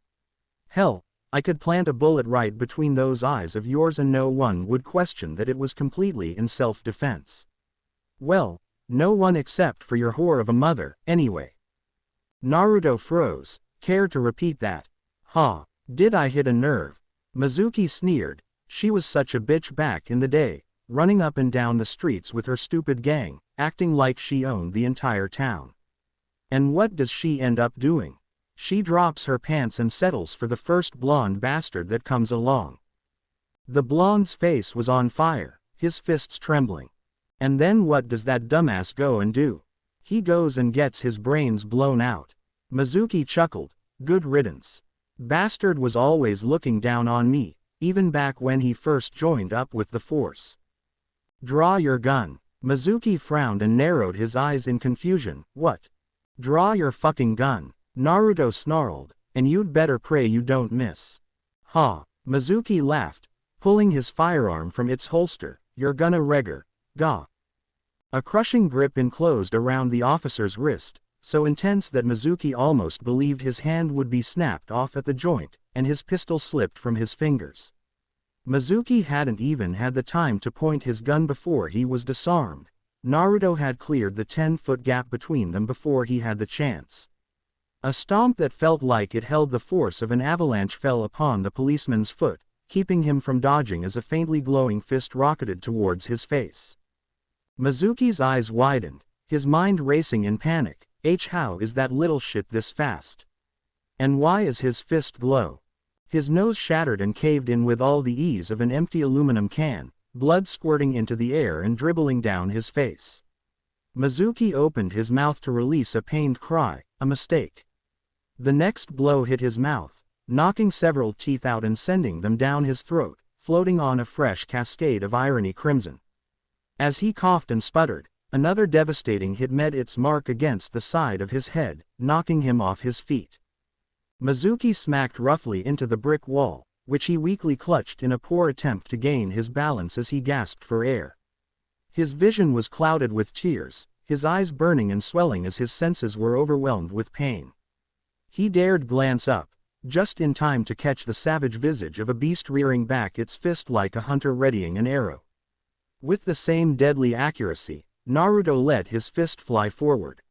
Hell, I could plant a bullet right between those eyes of yours and no one would question that it was completely in self-defense. Well, no one except for your whore of a mother, anyway. Naruto froze. Care to repeat that? Ha, did I hit a nerve? Mizuki sneered. She was such a bitch back in the day, running up and down the streets with her stupid gang, acting like she owned the entire town. And what does she end up doing? She drops her pants and settles for the first blonde bastard that comes along. The blonde's face was on fire, his fists trembling. And then what does that dumbass go and do? He goes and gets his brains blown out. Mizuki chuckled. Good riddance. Bastard was always looking down on me, even back when he first joined up with the force. Draw your gun. Mizuki frowned and narrowed his eyes in confusion. What? Draw your fucking gun. Naruto snarled, and you'd better pray you don't miss. Ha. Mizuki laughed, pulling his firearm from its holster. You're gonna regger. Gah. A crushing grip enclosed around the officer's wrist, so intense that Mizuki almost believed his hand would be snapped off at the joint, and his pistol slipped from his fingers. Mizuki hadn't even had the time to point his gun before he was disarmed. Naruto had cleared the 10-foot gap between them before he had the chance. A stomp that felt like it held the force of an avalanche fell upon the policeman's foot, keeping him from dodging as a faintly glowing fist rocketed towards his face. Mizuki's eyes widened, his mind racing in panic. How is that little shit this fast? And why is his fist glow? His nose shattered and caved in with all the ease of an empty aluminum can, blood squirting into the air and dribbling down his face. Mizuki opened his mouth to release a pained cry, a mistake. The next blow hit his mouth, knocking several teeth out and sending them down his throat, floating on a fresh cascade of irony crimson. As he coughed and sputtered, another devastating hit met its mark against the side of his head, knocking him off his feet. Mizuki smacked roughly into the brick wall, which he weakly clutched in a poor attempt to gain his balance as he gasped for air. His vision was clouded with tears, his eyes burning and swelling as his senses were overwhelmed with pain. He dared glance up, just in time to catch the savage visage of a beast rearing back its fist like a hunter readying an arrow. With the same deadly accuracy, Naruto let his fist fly forward.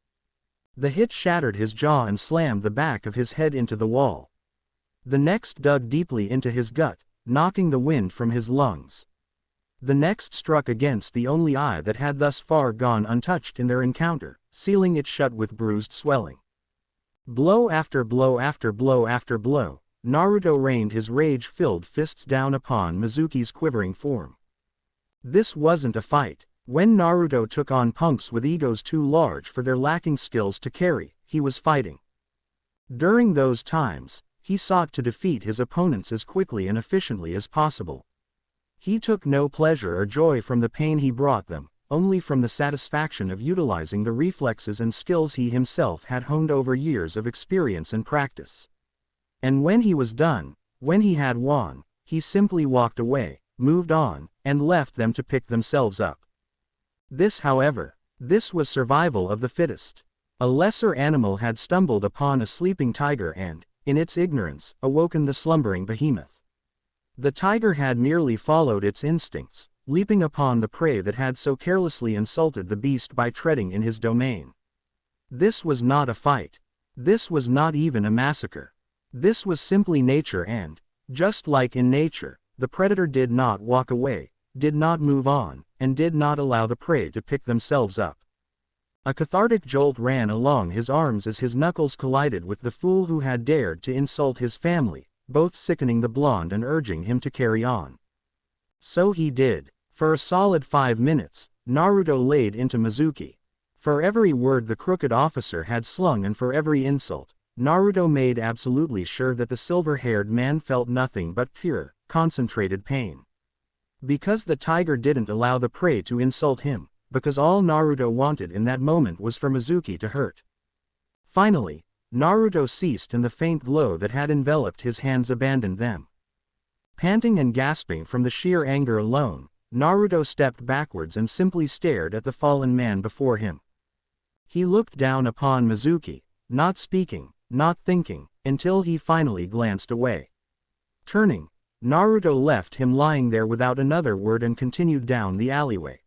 The hit shattered his jaw and slammed the back of his head into the wall. The next dug deeply into his gut, knocking the wind from his lungs. The next struck against the only eye that had thus far gone untouched in their encounter, sealing it shut with bruised swelling. Blow after blow after blow after blow, Naruto rained his rage-filled fists down upon Mizuki's quivering form. This wasn't a fight. When Naruto took on punks with egos too large for their lacking skills to carry, he was fighting. During those times, he sought to defeat his opponents as quickly and efficiently as possible. He took no pleasure or joy from the pain he brought them, only from the satisfaction of utilizing the reflexes and skills he himself had honed over years of experience and practice. And when he was done, when he had won, he simply walked away, moved on, and left them to pick themselves up. This was survival of the fittest. A lesser animal had stumbled upon a sleeping tiger and, in its ignorance, awoken the slumbering behemoth. The tiger had merely followed its instincts, leaping upon the prey that had so carelessly insulted the beast by treading in his domain. This was not a fight. This was not even a massacre. This was simply nature and, just like in nature, the predator did not walk away, did not move on, and did not allow the prey to pick themselves up. A cathartic jolt ran along his arms as his knuckles collided with the fool who had dared to insult his family, both sickening the blonde and urging him to carry on. So he did. For a solid 5 minutes, Naruto laid into Mizuki. For every word the crooked officer had slung and for every insult, Naruto made absolutely sure that the silver-haired man felt nothing but pure, concentrated pain. Because the tiger didn't allow the prey to insult him, because all Naruto wanted in that moment was for Mizuki to hurt. Finally, Naruto ceased and the faint glow that had enveloped his hands abandoned them. Panting and gasping from the sheer anger alone, Naruto stepped backwards and simply stared at the fallen man before him. He looked down upon Mizuki, not speaking, not thinking, until he finally glanced away. Turning, Naruto left him lying there without another word and continued down the alleyway.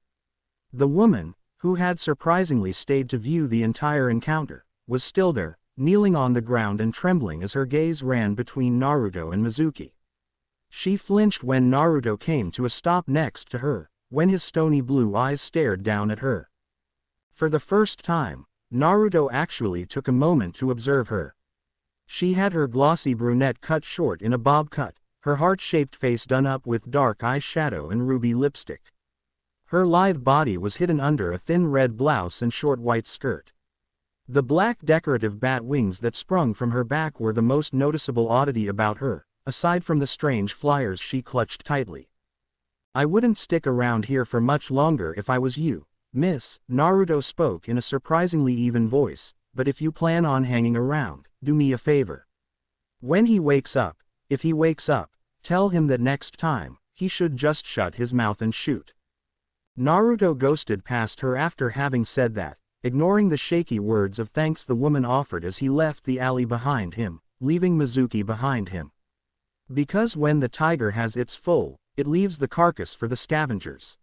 The woman, who had surprisingly stayed to view the entire encounter, was still there, kneeling on the ground and trembling as her gaze ran between Naruto and Mizuki. She flinched when Naruto came to a stop next to her, when his stony blue eyes stared down at her. For the first time, Naruto actually took a moment to observe her. She had her glossy brunette cut short in a bob cut, her heart-shaped face done up with dark eyeshadow and ruby lipstick. Her lithe body was hidden under a thin red blouse and short white skirt. The black decorative bat wings that sprung from her back were the most noticeable oddity about her, aside from the strange flyers she clutched tightly. "I wouldn't stick around here for much longer if I was you, miss," Naruto spoke in a surprisingly even voice, "but if you plan on hanging around, do me a favor. When he wakes up, if he wakes up, tell him that next time, he should just shut his mouth and shoot." Naruto ghosted past her after having said that, ignoring the shaky words of thanks the woman offered as he left the alley behind him, leaving Mizuki behind him. Because when the tiger has its full, it leaves the carcass for the scavengers.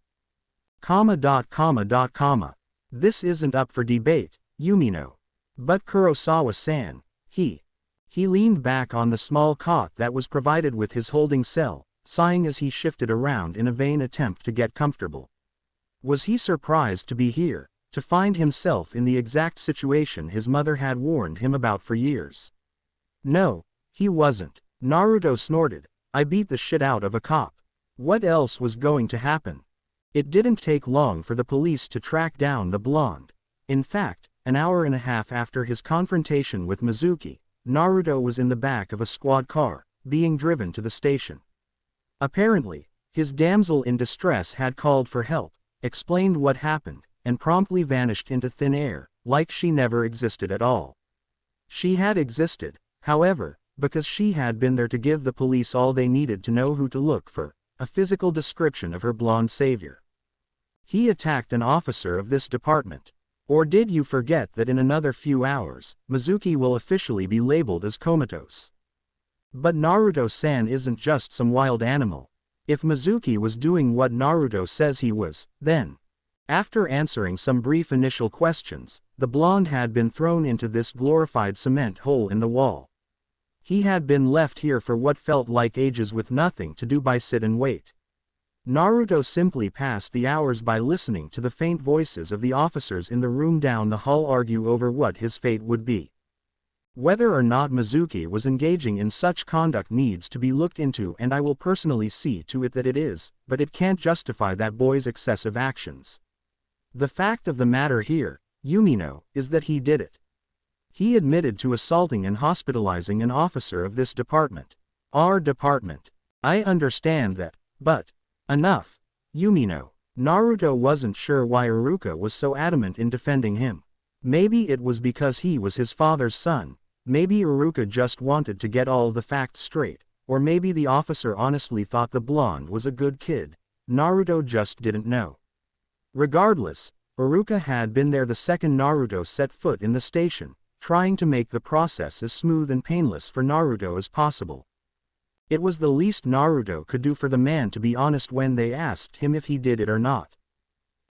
This isn't up for debate, Yumino. But Kurosawa-san, he leaned back on the small cot that was provided with his holding cell, sighing as he shifted around in a vain attempt to get comfortable. Was he surprised to be here, to find himself in the exact situation his mother had warned him about for years? No, he wasn't. Naruto snorted. I beat the shit out of a cop. What else was going to happen? It didn't take long for the police to track down the blonde. In fact, an hour and a half after his confrontation with Mizuki, Naruto was in the back of a squad car, being driven to the station. Apparently, his damsel in distress had called for help, explained what happened, and promptly vanished into thin air, like she never existed at all. She had existed, however, because she had been there to give the police all they needed to know who to look for, a physical description of her blonde savior. He attacked an officer of this department. Or did you forget that in another few hours, Mizuki will officially be labeled as comatose? But Naruto-san isn't just some wild animal. If Mizuki was doing what Naruto says he was, then, after answering some brief initial questions, the blonde had been thrown into this glorified cement hole in the wall. He had been left here for what felt like ages with nothing to do but sit and wait. Naruto simply passed the hours by listening to the faint voices of the officers in the room down the hall argue over what his fate would be. Whether or not Mizuki was engaging in such conduct needs to be looked into, and I will personally see to it that it is, but it can't justify that boy's excessive actions. The fact of the matter here, Yumino, is that he did it. He admitted to assaulting and hospitalizing an officer of this department. Our department. I understand that, but enough, Yumino. Naruto wasn't sure why Iruka was so adamant in defending him. Maybe it was because he was his father's son, maybe Iruka just wanted to get all the facts straight, or maybe the officer honestly thought the blonde was a good kid. Naruto just didn't know. Regardless, Iruka had been there the second Naruto set foot in the station, trying to make the process as smooth and painless for Naruto as possible. It was the least Naruto could do for the man to be honest when they asked him if he did it or not.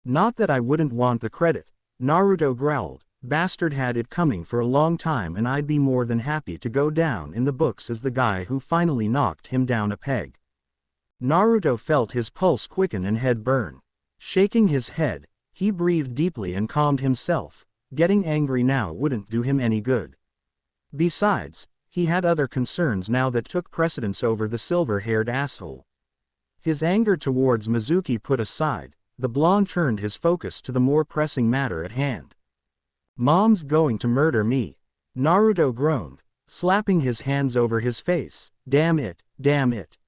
Not that I wouldn't want the credit, Naruto growled. Bastard had it coming for a long time, and I'd be more than happy to go down in the books as the guy who finally knocked him down a peg. Naruto felt his pulse quicken and head burn. Shaking his head, he breathed deeply and calmed himself. Getting angry now wouldn't do him any good. Besides, he had other concerns now that took precedence over the silver-haired asshole. His anger towards Mizuki put aside, the blonde turned his focus to the more pressing matter at hand. Mom's going to murder me. Naruto groaned, slapping his hands over his face. Damn it, damn it.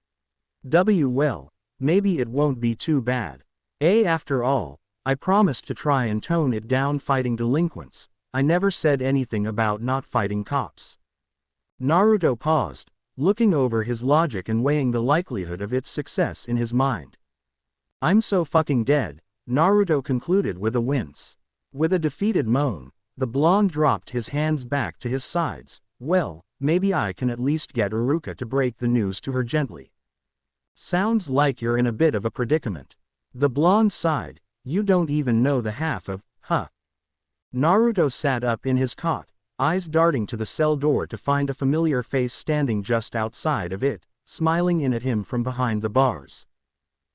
Well, maybe it won't be too bad. After all, I promised to try and tone it down fighting delinquents. I never said anything about not fighting cops. Naruto paused, looking over his logic and weighing the likelihood of its success in his mind. I'm so fucking dead, Naruto concluded with a wince. With a defeated moan, the blonde dropped his hands back to his sides. Well, maybe I can at least get Iruka to break the news to her gently. Sounds like you're in a bit of a predicament. The blonde sighed. You don't even know the half of, huh? Naruto sat up in his cot, eyes darting to the cell door to find a familiar face standing just outside of it, smiling in at him from behind the bars.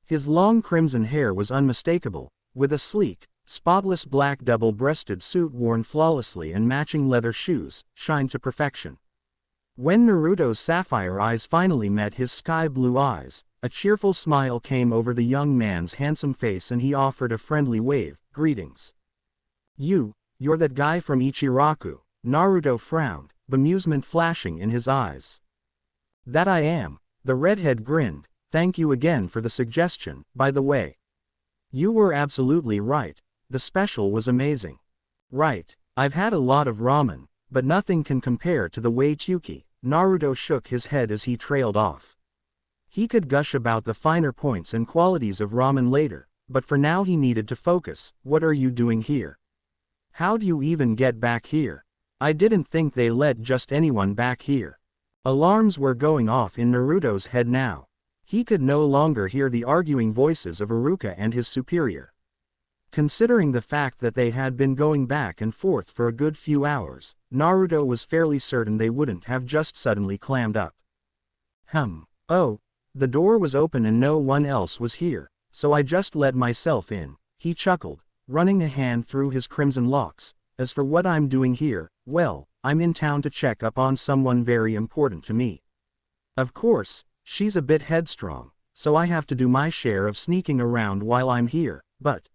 His long crimson hair was unmistakable, with a sleek, spotless black double-breasted suit worn flawlessly and matching leather shoes, shined to perfection. When Naruto's sapphire eyes finally met his sky-blue eyes, a cheerful smile came over the young man's handsome face and he offered a friendly wave. Greetings. You're that guy from Ichiraku. Naruto frowned, bemusement flashing in his eyes. That I am. The redhead grinned. Thank you again for the suggestion, by the way. You were absolutely right. The special was amazing. Right. I've had a lot of ramen, but nothing can compare to the Waichuki. Naruto shook his head as he trailed off. He could gush about the finer points and qualities of ramen later, but for now he needed to focus. What are you doing here? How'd you even get back here? I didn't think they let just anyone back here. Alarms were going off in Naruto's head now. He could no longer hear the arguing voices of Iruka and his superior. Considering the fact that they had been going back and forth for a good few hours, Naruto was fairly certain they wouldn't have just suddenly clammed up. Oh, the door was open and no one else was here, so I just let myself in, he chuckled, running a hand through his crimson locks. As for what I'm doing here, well, I'm in town to check up on someone very important to me. Of course, she's a bit headstrong, so I have to do my share of sneaking around while I'm here, but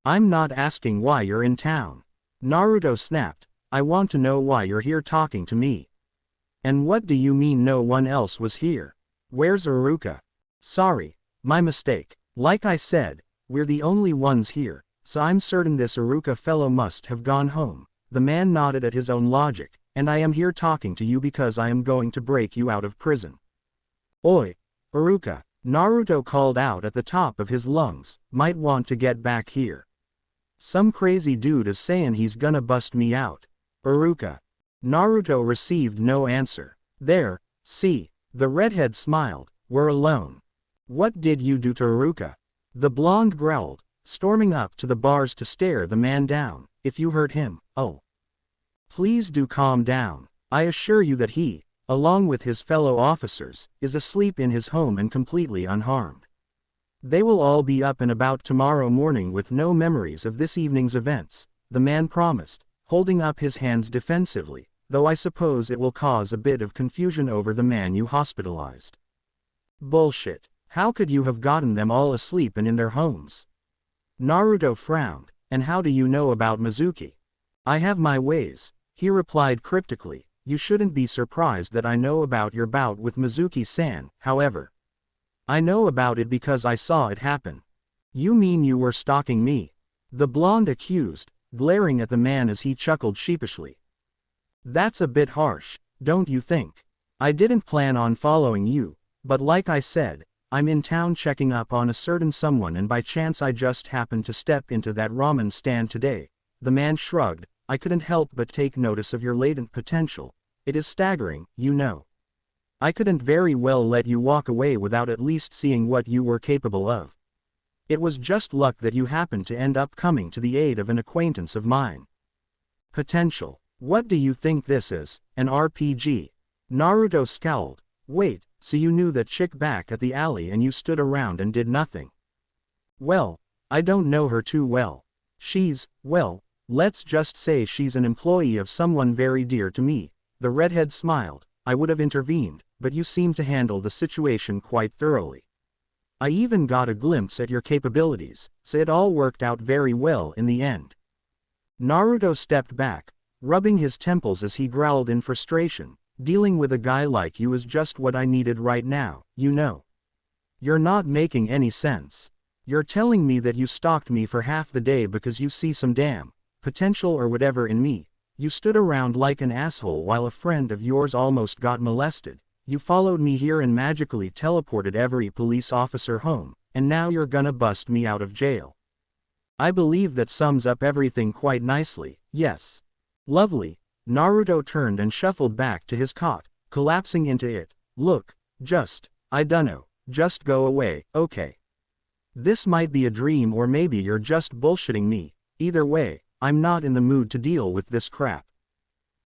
I'm not asking why you're in town. Naruto snapped. I want to know why you're here talking to me. And what do you mean no one else was here? Where's Iruka? Sorry, my mistake. Like I said, we're the only ones here, so I'm certain this Iruka fellow must have gone home. The man nodded at his own logic, and I am here talking to you because I am going to break you out of prison. Oi, Iruka, Naruto called out at the top of his lungs, might want to get back here. Some crazy dude is saying he's gonna bust me out. Iruka. Naruto received no answer. There, see, the redhead smiled, we're alone. What did you do to Iruka? The blonde growled, storming up to the bars to stare the man down. If you hurt him, oh. Please do calm down. I assure you that he, along with his fellow officers, is asleep in his home and completely unharmed. They will all be up and about tomorrow morning with no memories of this evening's events, the man promised, holding up his hands defensively, though I suppose it will cause a bit of confusion over the man you hospitalized. Bullshit. How could you have gotten them all asleep and in their homes? Naruto frowned. And how do you know about Mizuki? I have my ways, he replied cryptically. You shouldn't be surprised that I know about your bout with Mizuki-san, however. I know about it because I saw it happen. You mean you were stalking me? The blonde accused, glaring at the man as he chuckled sheepishly. That's a bit harsh, don't you think? I didn't plan on following you, but like I said, I'm in town checking up on a certain someone and by chance I just happened to step into that ramen stand today. The man shrugged. I couldn't help but take notice of your latent potential. It is staggering, you know. I couldn't very well let you walk away without at least seeing what you were capable of. It was just luck that you happened to end up coming to the aid of an acquaintance of mine. Potential. What do you think this is, an RPG? Naruto scowled. Wait, so you knew that chick back at the alley and you stood around and did nothing? Well, I don't know her too well. Well, let's just say she's an employee of someone very dear to me. The redhead smiled. I would have intervened, but you seem to handle the situation quite thoroughly. I even got a glimpse at your capabilities, so it all worked out very well in the end. Naruto stepped back, rubbing his temples as he growled in frustration. Dealing with a guy like you is just what I needed right now, you know. You're not making any sense. You're telling me that you stalked me for half the day because you see some damn potential or whatever in me. You stood around like an asshole while a friend of yours almost got molested. You followed me here and magically teleported every police officer home, and now you're gonna bust me out of jail. I believe that sums up everything quite nicely, yes. Lovely. Naruto turned and shuffled back to his cot, collapsing into it. Look, I dunno, just go away, okay? This might be a dream or maybe you're just bullshitting me. Either way, I'm not in the mood to deal with this crap.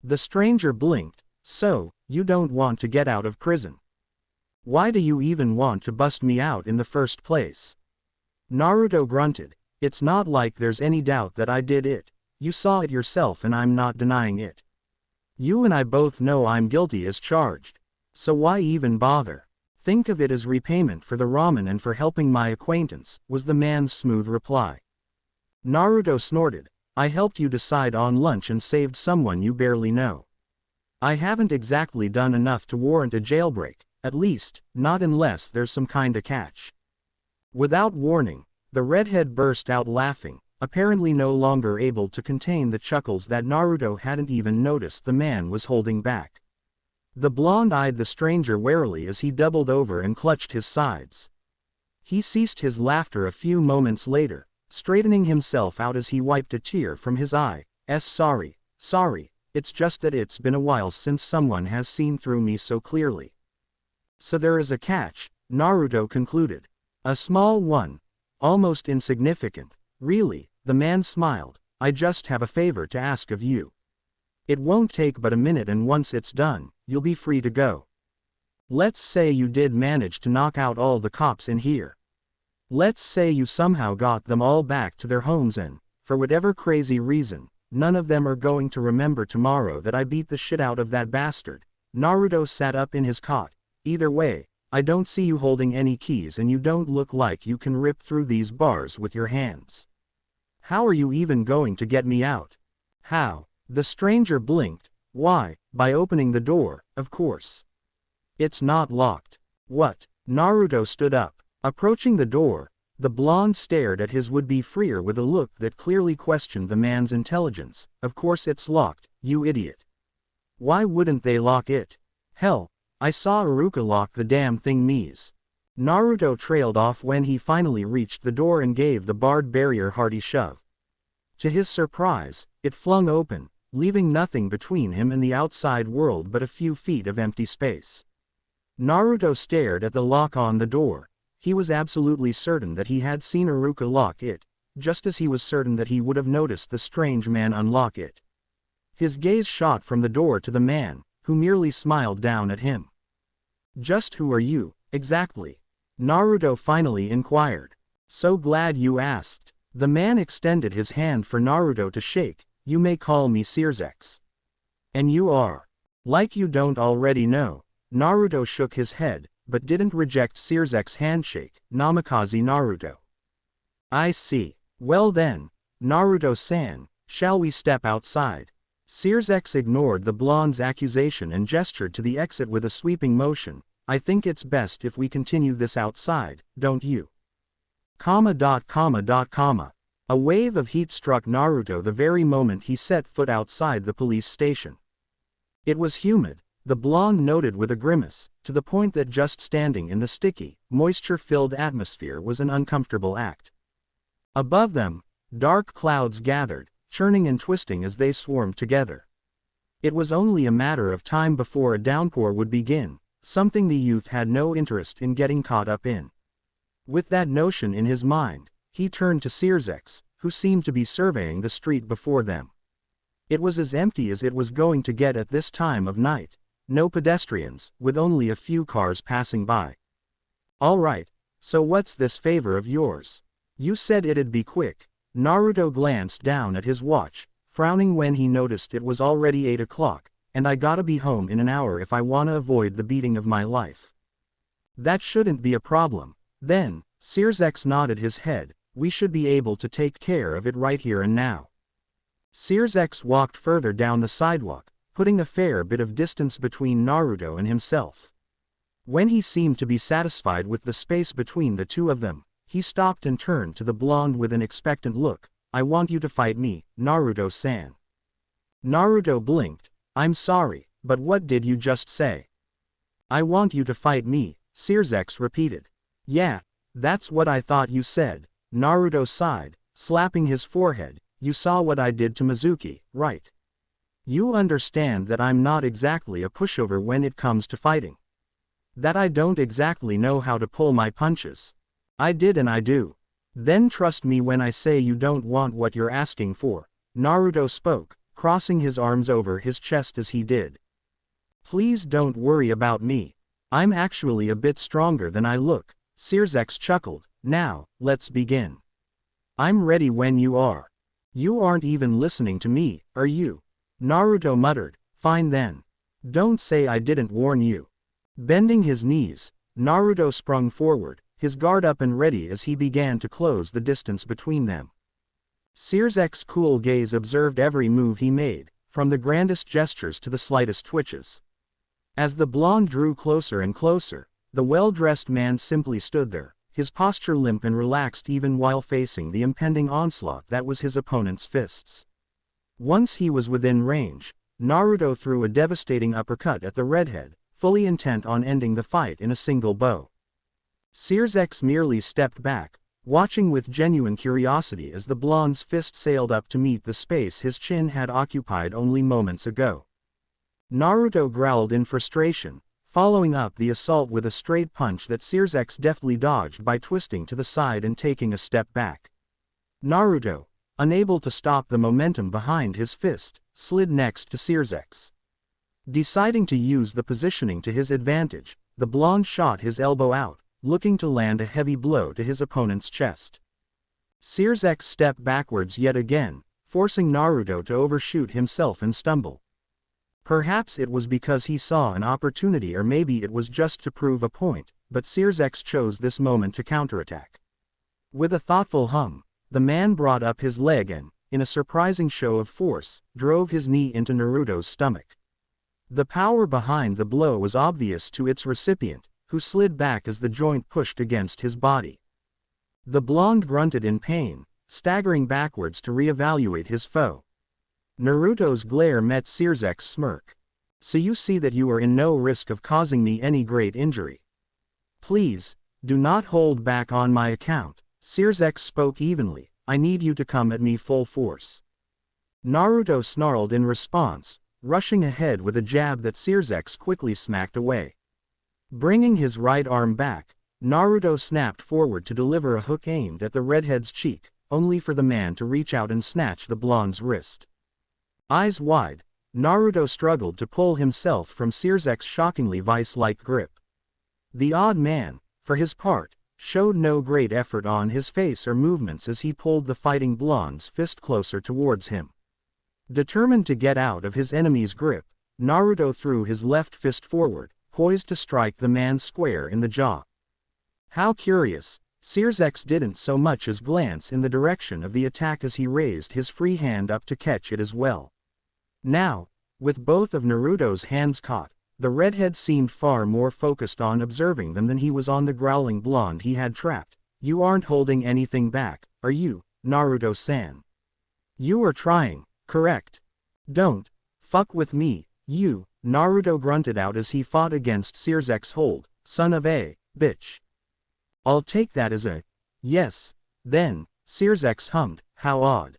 The stranger blinked. So, you don't want to get out of prison? Why do you even want to bust me out in the first place? Naruto grunted. It's not like there's any doubt that I did it. You saw it yourself and I'm not denying it. You and I both know I'm guilty as charged. So why even bother? Think of it as repayment for the ramen and for helping my acquaintance, was the man's smooth reply. Naruto snorted. I helped you decide on lunch and saved someone you barely know. I haven't exactly done enough to warrant a jailbreak, at least, not unless there's some kinda catch. Without warning, the redhead burst out laughing, apparently no longer able to contain the chuckles that Naruto hadn't even noticed the man was holding back. The blonde eyed the stranger warily as he doubled over and clutched his sides. He ceased his laughter a few moments later, straightening himself out as he wiped a tear from his eye. Sorry, it's just that it's been a while since someone has seen through me so clearly. So there is a catch, Naruto concluded. A small one. Almost insignificant. Really, the man smiled. I just have a favor to ask of you. It won't take but a minute, and once it's done, you'll be free to go. Let's say you did manage to knock out all the cops in here. Let's say you somehow got them all back to their homes and, for whatever crazy reason, none of them are going to remember tomorrow that I beat the shit out of that bastard. Naruto sat up in his cot. Either way, I don't see you holding any keys, and you don't look like you can rip through these bars with your hands. How are you even going to get me out? How? The stranger blinked. Why, by opening the door, of course. It's not locked. What? Naruto stood up. Approaching the door, the blonde stared at his would-be freer with a look that clearly questioned the man's intelligence. Of course it's locked, you idiot. Why wouldn't they lock it? Hell, I saw Iruka lock the damn thing. Naruto trailed off when he finally reached the door and gave the barred barrier a hearty shove. To his surprise, it flung open, leaving nothing between him and the outside world but a few feet of empty space. Naruto stared at the lock on the door. He was absolutely certain that he had seen Iruka lock it, just as he was certain that he would have noticed the strange man unlock it. His gaze shot from the door to the man, who merely smiled down at him. Just who are you, exactly? Naruto finally inquired. So glad you asked. The man extended his hand for Naruto to shake. You may call me Xenovia. And you are? Like you don't already know. Naruto shook his head, but didn't reject Xenovia handshake. Namikaze Naruto. I see. Well then, Naruto-san, shall we step outside? Xenovia ignored the blonde's accusation and gestured to the exit with a sweeping motion. I think it's best if we continue this outside, don't you? A wave of heat struck Naruto the very moment he set foot outside the police station. It was humid, the blonde noted with a grimace, to the point that just standing in the sticky, moisture-filled atmosphere was an uncomfortable act. Above them, dark clouds gathered, churning and twisting as they swarmed together. It was only a matter of time before a downpour would begin, something the youth had no interest in getting caught up in. With that notion in his mind, he turned to Xenovia, who seemed to be surveying the street before them. It was as empty as it was going to get at this time of night. No pedestrians, with only a few cars passing by. All right, so what's this favor of yours? You said it'd be quick. Naruto glanced down at his watch, frowning when he noticed it was already 8 o'clock, and I gotta be home in an hour if I wanna avoid the beating of my life. That shouldn't be a problem. Then, Xenovia nodded his head. We should be able to take care of it right here and now. Xenovia walked further down the sidewalk, putting a fair bit of distance between Naruto and himself. When he seemed to be satisfied with the space between the two of them, he stopped and turned to the blonde with an expectant look. I want you to fight me, Naruto-san. Naruto blinked. I'm sorry, but what did you just say? I want you to fight me, Xenovia repeated. Yeah, that's what I thought you said. Naruto sighed, slapping his forehead. You saw what I did to Mizuki, right? You understand that I'm not exactly a pushover when it comes to fighting. That I don't exactly know how to pull my punches. I did and I do. Then trust me when I say you don't want what you're asking for. Naruto spoke, crossing his arms over his chest as he did. Please don't worry about me. I'm actually a bit stronger than I look. Xenovia chuckled. Now, let's begin. I'm ready when you are. You aren't even listening to me, are you? Naruto muttered. Fine then. Don't say I didn't warn you. Bending his knees, Naruto sprung forward, his guard up and ready as he began to close the distance between them. Xenovia cool gaze observed every move he made, from the grandest gestures to the slightest twitches. As the blonde drew closer and closer, the well-dressed man simply stood there, his posture limp and relaxed even while facing the impending onslaught that was his opponent's fists. Once he was within range, Naruto threw a devastating uppercut at the redhead, fully intent on ending the fight in a single blow. Xenovia merely stepped back, watching with genuine curiosity as the blonde's fist sailed up to meet the space his chin had occupied only moments ago. Naruto growled in frustration, following up the assault with a straight punch that Xenovia deftly dodged by twisting to the side and taking a step back. Naruto, unable to stop the momentum behind his fist, slid next to Xenovia. Deciding to use the positioning to his advantage, the blonde shot his elbow out, looking to land a heavy blow to his opponent's chest. Xenovia stepped backwards yet again, forcing Naruto to overshoot himself and stumble. Perhaps it was because he saw an opportunity, or maybe it was just to prove a point, but Xenovia chose this moment to counterattack. With a thoughtful hum, the man brought up his leg and, in a surprising show of force, drove his knee into Naruto's stomach. The power behind the blow was obvious to its recipient, who slid back as the joint pushed against his body. The blonde grunted in pain, staggering backwards to reevaluate his foe. Naruto's glare met Xenovic's smirk. "So you see that you are in no risk of causing me any great injury. Please, do not hold back on my account." Xenovia spoke evenly. "I need you to come at me full force." Naruto snarled in response, rushing ahead with a jab that Xenovia quickly smacked away. Bringing his right arm back, Naruto snapped forward to deliver a hook aimed at the redhead's cheek, only for the man to reach out and snatch the blonde's wrist. Eyes wide, Naruto struggled to pull himself from Xenovic's shockingly vice-like grip. The odd man, for his part, showed no great effort on his face or movements as he pulled the fighting blonde's fist closer towards him. Determined to get out of his enemy's grip, Naruto threw his left fist forward, poised to strike the man square in the jaw. How curious, Xenovia didn't so much as glance in the direction of the attack as he raised his free hand up to catch it as well. Now, with both of Naruto's hands caught, the redhead seemed far more focused on observing them than he was on the growling blonde he had trapped. "You aren't holding anything back, are you, Naruto-san? You are trying, correct? Don't fuck with me, you," Naruto grunted out as he fought against Xenovic's hold. "Son of a bitch. I'll take that as a yes, then," Xenovia hummed. "How odd.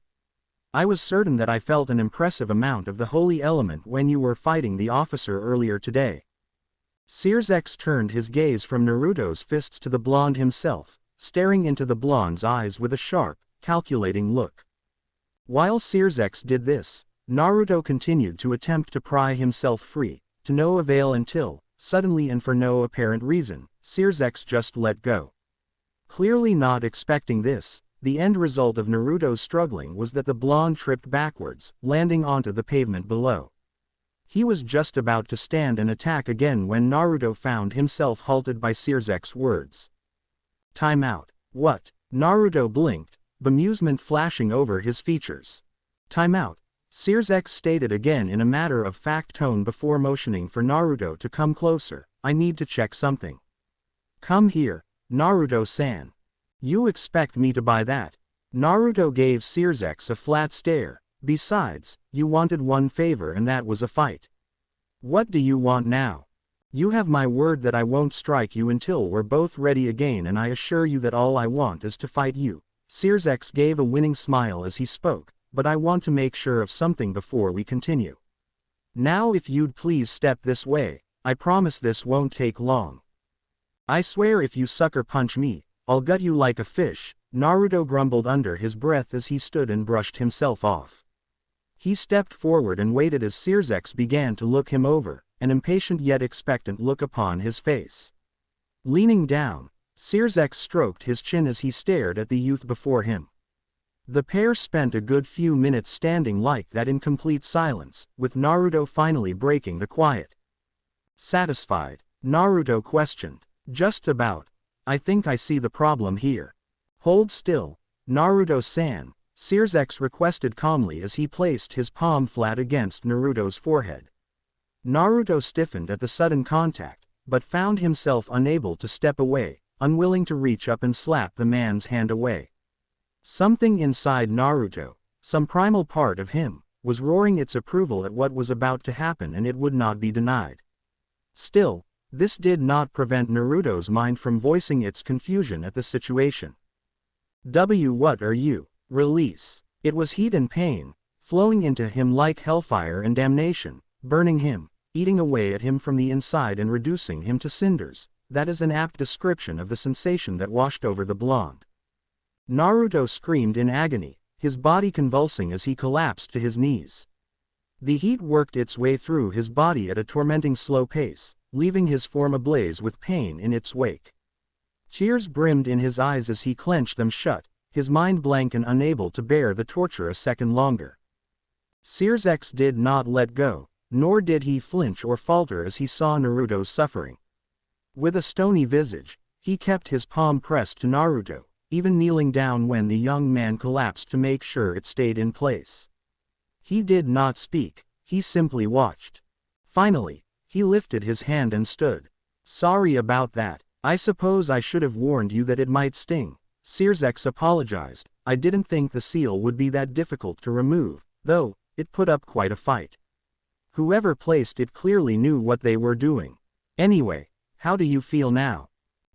I was certain that I felt an impressive amount of the holy element when you were fighting the officer earlier today." Xenovia turned his gaze from Naruto's fists to the blonde himself, staring into the blonde's eyes with a sharp, calculating look. While Xenovia did this, Naruto continued to attempt to pry himself free, to no avail until, suddenly and for no apparent reason, Xenovia just let go. Clearly not expecting this, the end result of Naruto's struggling was that the blonde tripped backwards, landing onto the pavement below. He was just about to stand and attack again when Naruto found himself halted by Xenovic's words. "Time out." "What?" Naruto blinked, bemusement flashing over his features. "Time out," Xenovia stated again in a matter-of-fact tone before motioning for Naruto to come closer. "I need to check something." "Come here, Naruto-san. You expect me to buy that?" Naruto gave Xenovia a flat stare. "Besides, you wanted one favor and that was a fight. What do you want now? You have my word that I won't strike you until we're both ready again, and I assure you that all I want is to fight you." Xenovia gave a winning smile as he spoke, "But I want to make sure of something before we continue. Now if you'd please step this way, I promise this won't take long. I swear if you sucker punch me, I'll gut you like a fish," Naruto grumbled under his breath as he stood and brushed himself off. He stepped forward and waited as Xenovia began to look him over, an impatient yet expectant look upon his face. Leaning down, Xenovia stroked his chin as he stared at the youth before him. The pair spent a good few minutes standing like that in complete silence, with Naruto finally breaking the quiet. "Satisfied?" Naruto questioned. "Just about. I think I see the problem here." "Hold still, Naruto-san," Xenovia requested calmly as he placed his palm flat against Naruto's forehead. Naruto stiffened at the sudden contact, but found himself unable to step away, unwilling to reach up and slap the man's hand away. Something inside Naruto, some primal part of him, was roaring its approval at what was about to happen, and it would not be denied. Still, this did not prevent Naruto's mind from voicing its confusion at the situation. What are you? Release. It was heat and pain, flowing into him like hellfire and damnation, burning him, eating away at him from the inside and reducing him to cinders. That is an apt description of the sensation that washed over the blonde. Naruto screamed in agony, his body convulsing as he collapsed to his knees. The heat worked its way through his body at a tormenting slow pace, leaving his form ablaze with pain in its wake. Tears brimmed in his eyes as he clenched them shut, his mind blank and unable to bear the torture a second longer. Xenovia did not let go, nor did he flinch or falter as he saw Naruto's suffering. With a stony visage, he kept his palm pressed to Naruto, even kneeling down when the young man collapsed to make sure it stayed in place. He did not speak, he simply watched. Finally, he lifted his hand and stood. Sorry about that, I suppose I should have warned you that it might sting. Xenovia apologized. I didn't think the seal would be that difficult to remove, though, it put up quite a fight. Whoever placed it clearly knew what they were doing. Anyway, how do you feel now?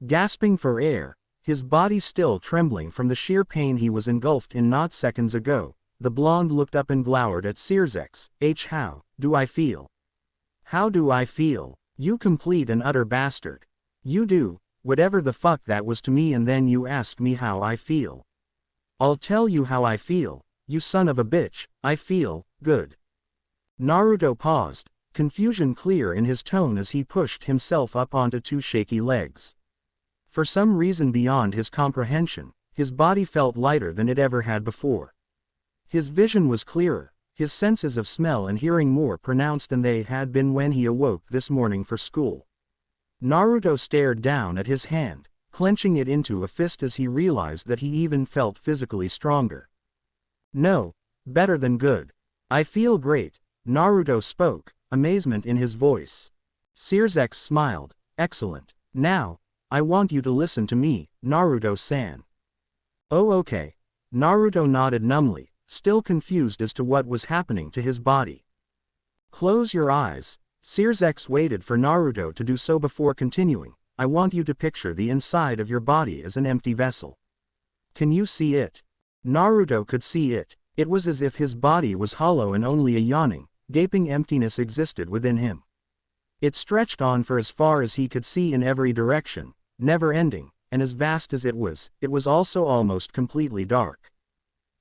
Gasping for air, his body still trembling from the sheer pain he was engulfed in not seconds ago, the blonde looked up and glowered at Xenovia. How do I feel? How do I feel? You complete and utter bastard. You do whatever the fuck that was to me and then you ask me how I feel. I'll tell you how I feel, you son of a bitch. I feel good. Naruto paused, confusion clear in his tone as he pushed himself up onto two shaky legs. For some reason beyond his comprehension, his body felt lighter than it ever had before. His vision was clearer, his senses of smell and hearing more pronounced than they had been when he awoke this morning for school. Naruto stared down at his hand, clenching it into a fist as he realized that he even felt physically stronger. No, better than good. I feel great, Naruto spoke, amazement in his voice. Xenovia smiled. Excellent. Now, I want you to listen to me, Naruto-san. Oh okay. Naruto nodded numbly, still confused as to what was happening to his body. Close your eyes. Xenovia waited for Naruto to do so before continuing. I want you to picture the inside of your body as an empty vessel. Can you see it? Naruto could see it. It was as if his body was hollow and only a yawning, gaping emptiness existed within him. It stretched on for as far as he could see in every direction, never ending, and as vast as it was also almost completely dark.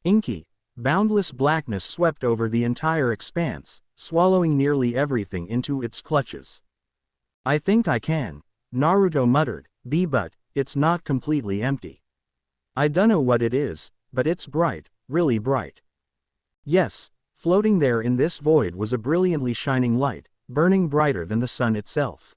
Inky, boundless blackness swept over the entire expanse, swallowing nearly everything into its clutches. I think I can, Naruto muttered, but it's not completely empty. I dunno what it is, but it's bright, really bright. Yes, floating there in this void was a brilliantly shining light, burning brighter than the sun itself.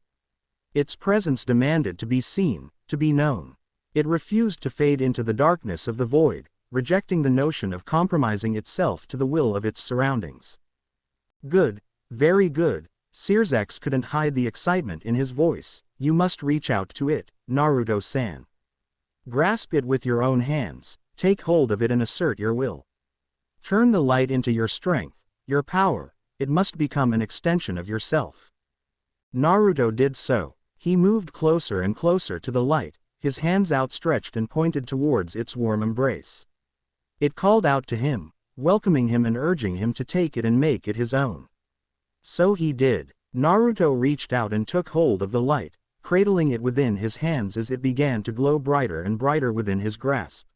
Its presence demanded to be seen, to be known. It refused to fade into the darkness of the void, rejecting the notion of compromising itself to the will of its surroundings. Good, very good. Xenovia couldn't hide the excitement in his voice. You must reach out to it, Naruto-san. Grasp it with your own hands, take hold of it and assert your will. Turn the light into your strength, your power. It must become an extension of yourself. Naruto did so. He moved closer and closer to the light, his hands outstretched and pointed towards its warm embrace. It called out to him, welcoming him and urging him to take it and make it his own. So he did. Naruto reached out and took hold of the light, cradling it within his hands as it began to glow brighter and brighter within his grasp.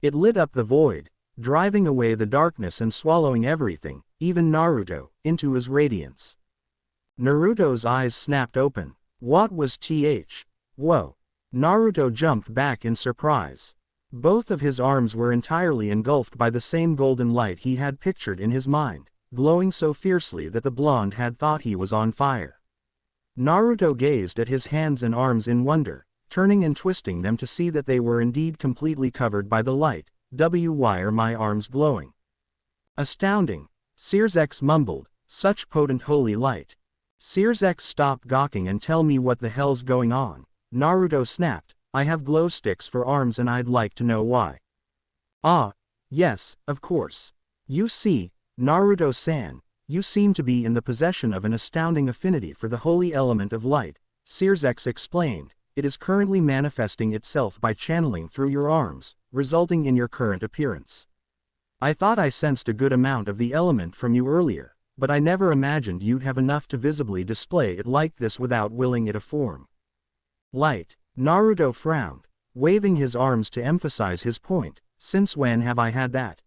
It lit up the void, driving away the darkness and swallowing everything, even Naruto, into his radiance. Naruto's eyes snapped open. What was Whoa. Naruto jumped back in surprise. Both of his arms were entirely engulfed by the same golden light he had pictured in his mind, glowing so fiercely that the blonde had thought he was on fire. Naruto gazed at his hands and arms in wonder, turning and twisting them to see that they were indeed completely covered by the light. Why are my arms glowing? Astounding. Xenovia mumbled, such potent holy light. Xenovia stopped gawking and tell me what the hell's going on. Naruto snapped, I have glow sticks for arms and I'd like to know why. Ah, yes, of course. You see, Naruto-san, you seem to be in the possession of an astounding affinity for the holy element of light, Xenovia explained, it is currently manifesting itself by channeling through your arms, resulting in your current appearance. I thought I sensed a good amount of the element from you earlier, but I never imagined you'd have enough to visibly display it like this without willing it a form. Light. Naruto frowned, waving his arms to emphasize his point. Since when have I had that?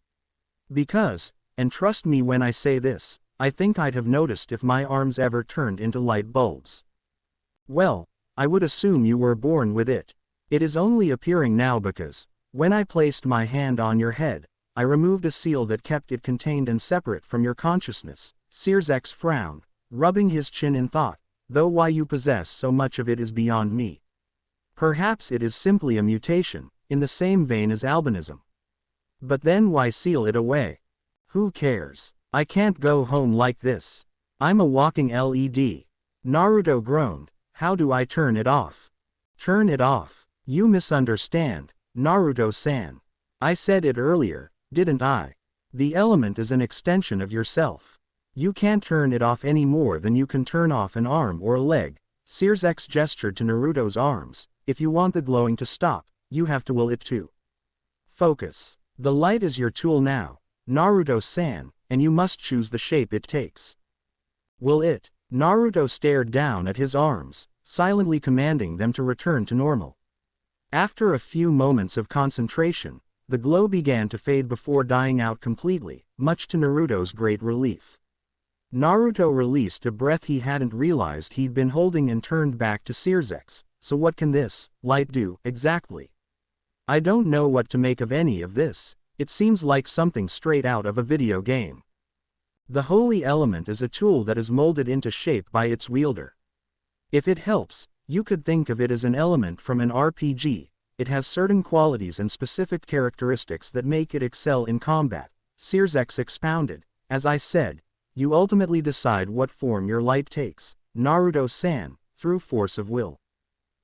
Because, and trust me when I say this, I think I'd have noticed if my arms ever turned into light bulbs. Well, I would assume you were born with it. It is only appearing now because, when I placed my hand on your head, I removed a seal that kept it contained and separate from your consciousness. Xenovia frowned, rubbing his chin in thought, though why you possess so much of it is beyond me. Perhaps it is simply a mutation, in the same vein as albinism. But then why seal it away? Who cares? I can't go home like this. I'm a walking LED. Naruto groaned. How do I turn it off? Turn it off. You misunderstand, Naruto-san. I said it earlier, didn't I? The element is an extension of yourself. You can't turn it off any more than you can turn off an arm or a leg. Xenovia gestured to Naruto's arms. If you want the glowing to stop, you have to will it to. Focus. The light is your tool now, Naruto-san, and you must choose the shape it takes. Will it? Naruto stared down at his arms, silently commanding them to return to normal. After a few moments of concentration, the glow began to fade before dying out completely, much to Naruto's great relief. Naruto released a breath he hadn't realized he'd been holding and turned back to Xenovia. So what can this light do, exactly? I don't know what to make of any of this. It seems like something straight out of a video game. The holy element is a tool that is molded into shape by its wielder. If it helps, you could think of it as an element from an RPG. It has certain qualities and specific characteristics that make it excel in combat, Xenovia expounded. As I said, you ultimately decide what form your light takes, Naruto-san, through force of will.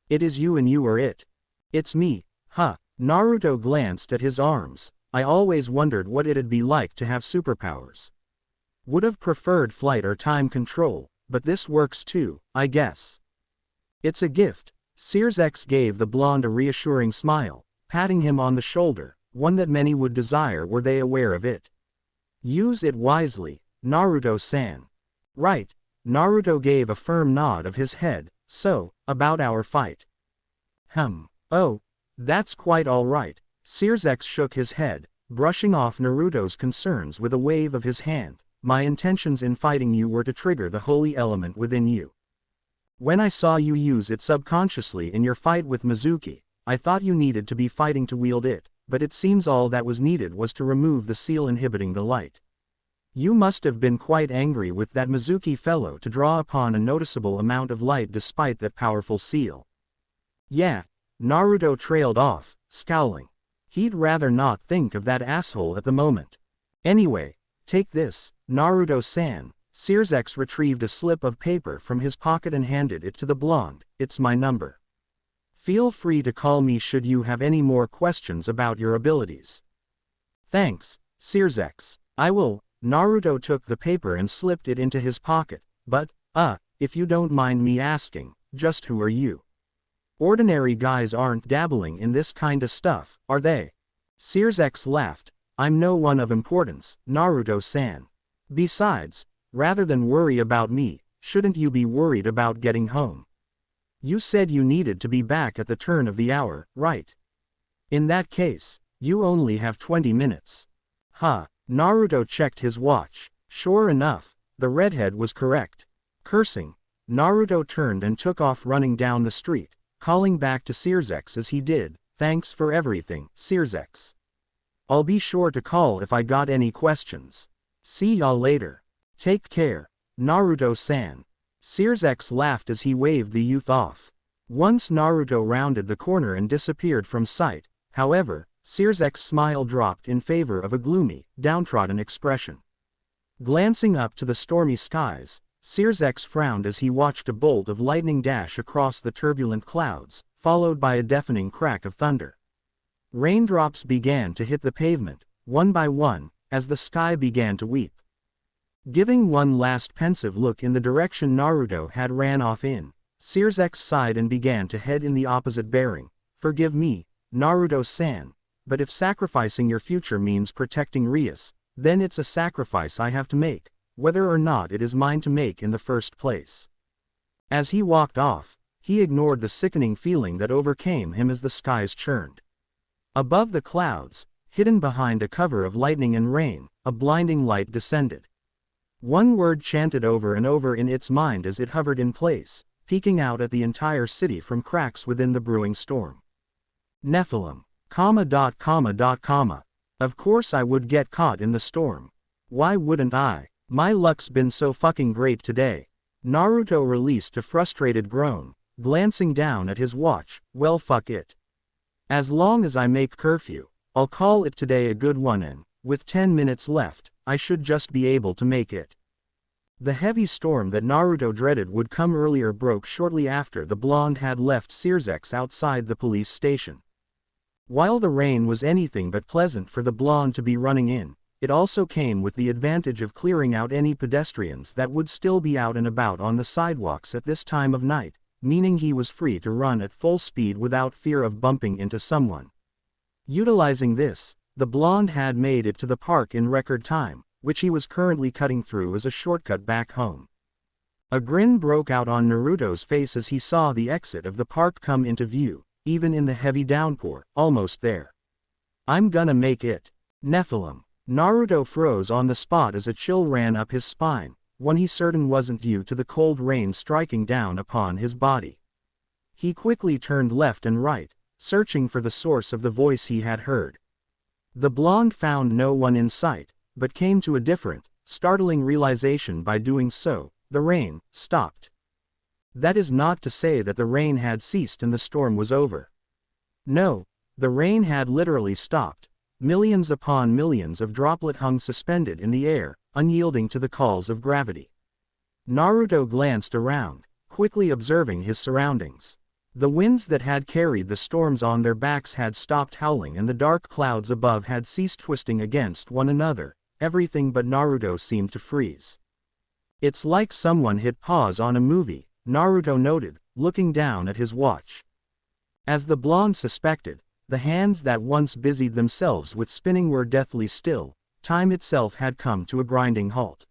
It is you and you are it. It's me, huh? Naruto glanced at his arms. I always wondered what it'd be like to have superpowers. Would have preferred flight or time control, but this works too, I guess. It's a gift. Xenovia gave the blonde a reassuring smile, patting him on the shoulder, one that many would desire were they aware of it. Use it wisely, Naruto-san. Right. Naruto gave a firm nod of his head. So, about our fight. Oh, that's quite all right. Xenovia shook his head, brushing off Naruto's concerns with a wave of his hand. My intentions in fighting you were to trigger the holy element within you. When I saw you use it subconsciously in your fight with Mizuki, I thought you needed to be fighting to wield it, but it seems all that was needed was to remove the seal inhibiting the light. You must have been quite angry with that Mizuki fellow to draw upon a noticeable amount of light despite that powerful seal. Yeah, Naruto trailed off, scowling. He'd rather not think of that asshole at the moment. Anyway, take this, Naruto-san. Xenovia retrieved a slip of paper from his pocket and handed it to the blonde. It's my number. Feel free to call me should you have any more questions about your abilities. Thanks, Xenovia. I will. Naruto took the paper and slipped it into his pocket. But, if you don't mind me asking, just who are you? Ordinary guys aren't dabbling in this kinda stuff, are they? Xenovia laughed. I'm no one of importance, Naruto-san. Besides, rather than worry about me, shouldn't you be worried about getting home? You said you needed to be back at the turn of the hour, right? In that case, you only have 20 minutes. Naruto checked his watch. Sure enough, the redhead was correct. Cursing, Naruto turned and took off running down the street, calling back to Xenovia as he did. Thanks for everything, Xenovia. I'll be sure to call if I got any questions. See y'all later. Take care, Naruto-san. Xenovia laughed as he waved the youth off. Once Naruto rounded the corner and disappeared from sight, however, Xenovia's smile dropped in favor of a gloomy, downtrodden expression. Glancing up to the stormy skies, Xenovia frowned as he watched a bolt of lightning dash across the turbulent clouds, followed by a deafening crack of thunder. Raindrops began to hit the pavement, one by one, as the sky began to weep. Giving one last pensive look in the direction Naruto had ran off in, Sears sighed and began to head in the opposite bearing. Forgive me, Naruto-san, but if sacrificing your future means protecting Rias, then it's a sacrifice I have to make, whether or not it is mine to make in the first place. As he walked off, he ignored the sickening feeling that overcame him as the skies churned. Above the clouds, hidden behind a cover of lightning and rain, a blinding light descended. One word chanted over and over in its mind as it hovered in place, peeking out at the entire city from cracks within the brewing storm. Nephilim, ... Of course I would get caught in the storm. Why wouldn't I? My luck's been so fucking great today. Naruto released a frustrated groan, glancing down at his watch. Well, fuck it. As long as I make curfew, I'll call it today a good one, and, with 10 minutes left, I should just be able to make it. The heavy storm that Naruto dreaded would come earlier broke shortly after the blonde had left Sears outside the police station. While the rain was anything but pleasant for the blonde to be running in, it also came with the advantage of clearing out any pedestrians that would still be out and about on the sidewalks at this time of night, meaning he was free to run at full speed without fear of bumping into someone. Utilizing this, the blonde had made it to the park in record time, which he was currently cutting through as a shortcut back home. A grin broke out on Naruto's face as he saw the exit of the park come into view, even in the heavy downpour. Almost there. I'm gonna make it. Nephilim. Naruto froze on the spot as a chill ran up his spine, one he certain wasn't due to the cold rain striking down upon his body. He quickly turned left and right, searching for the source of the voice he had heard. The blonde found no one in sight, but came to a different, startling realization by doing so. The rain stopped. That is not to say that the rain had ceased and the storm was over. No, the rain had literally stopped. Millions upon millions of droplets hung suspended in the air, unyielding to the calls of gravity. Naruto glanced around, quickly observing his surroundings. The winds that had carried the storms on their backs had stopped howling and the dark clouds above had ceased twisting against one another. Everything but Naruto seemed to freeze. It's like someone hit pause on a movie, Naruto noted, looking down at his watch. As the blonde suspected, the hands that once busied themselves with spinning were deathly still. Time itself had come to a grinding halt.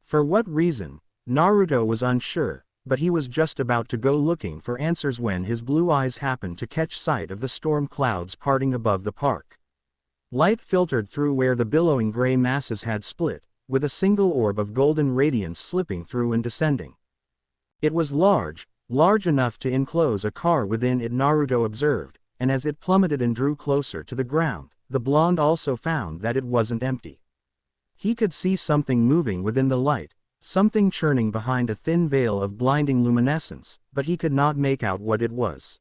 For what reason, Naruto was unsure, but he was just about to go looking for answers when his blue eyes happened to catch sight of the storm clouds parting above the park. Light filtered through where the billowing gray masses had split, with a single orb of golden radiance slipping through and descending. It was large enough to enclose a car within it, Naruto observed, and as it plummeted and drew closer to the ground, the blonde also found that it wasn't empty. He could see something moving within the light, something churning behind a thin veil of blinding luminescence, but he could not make out what it was.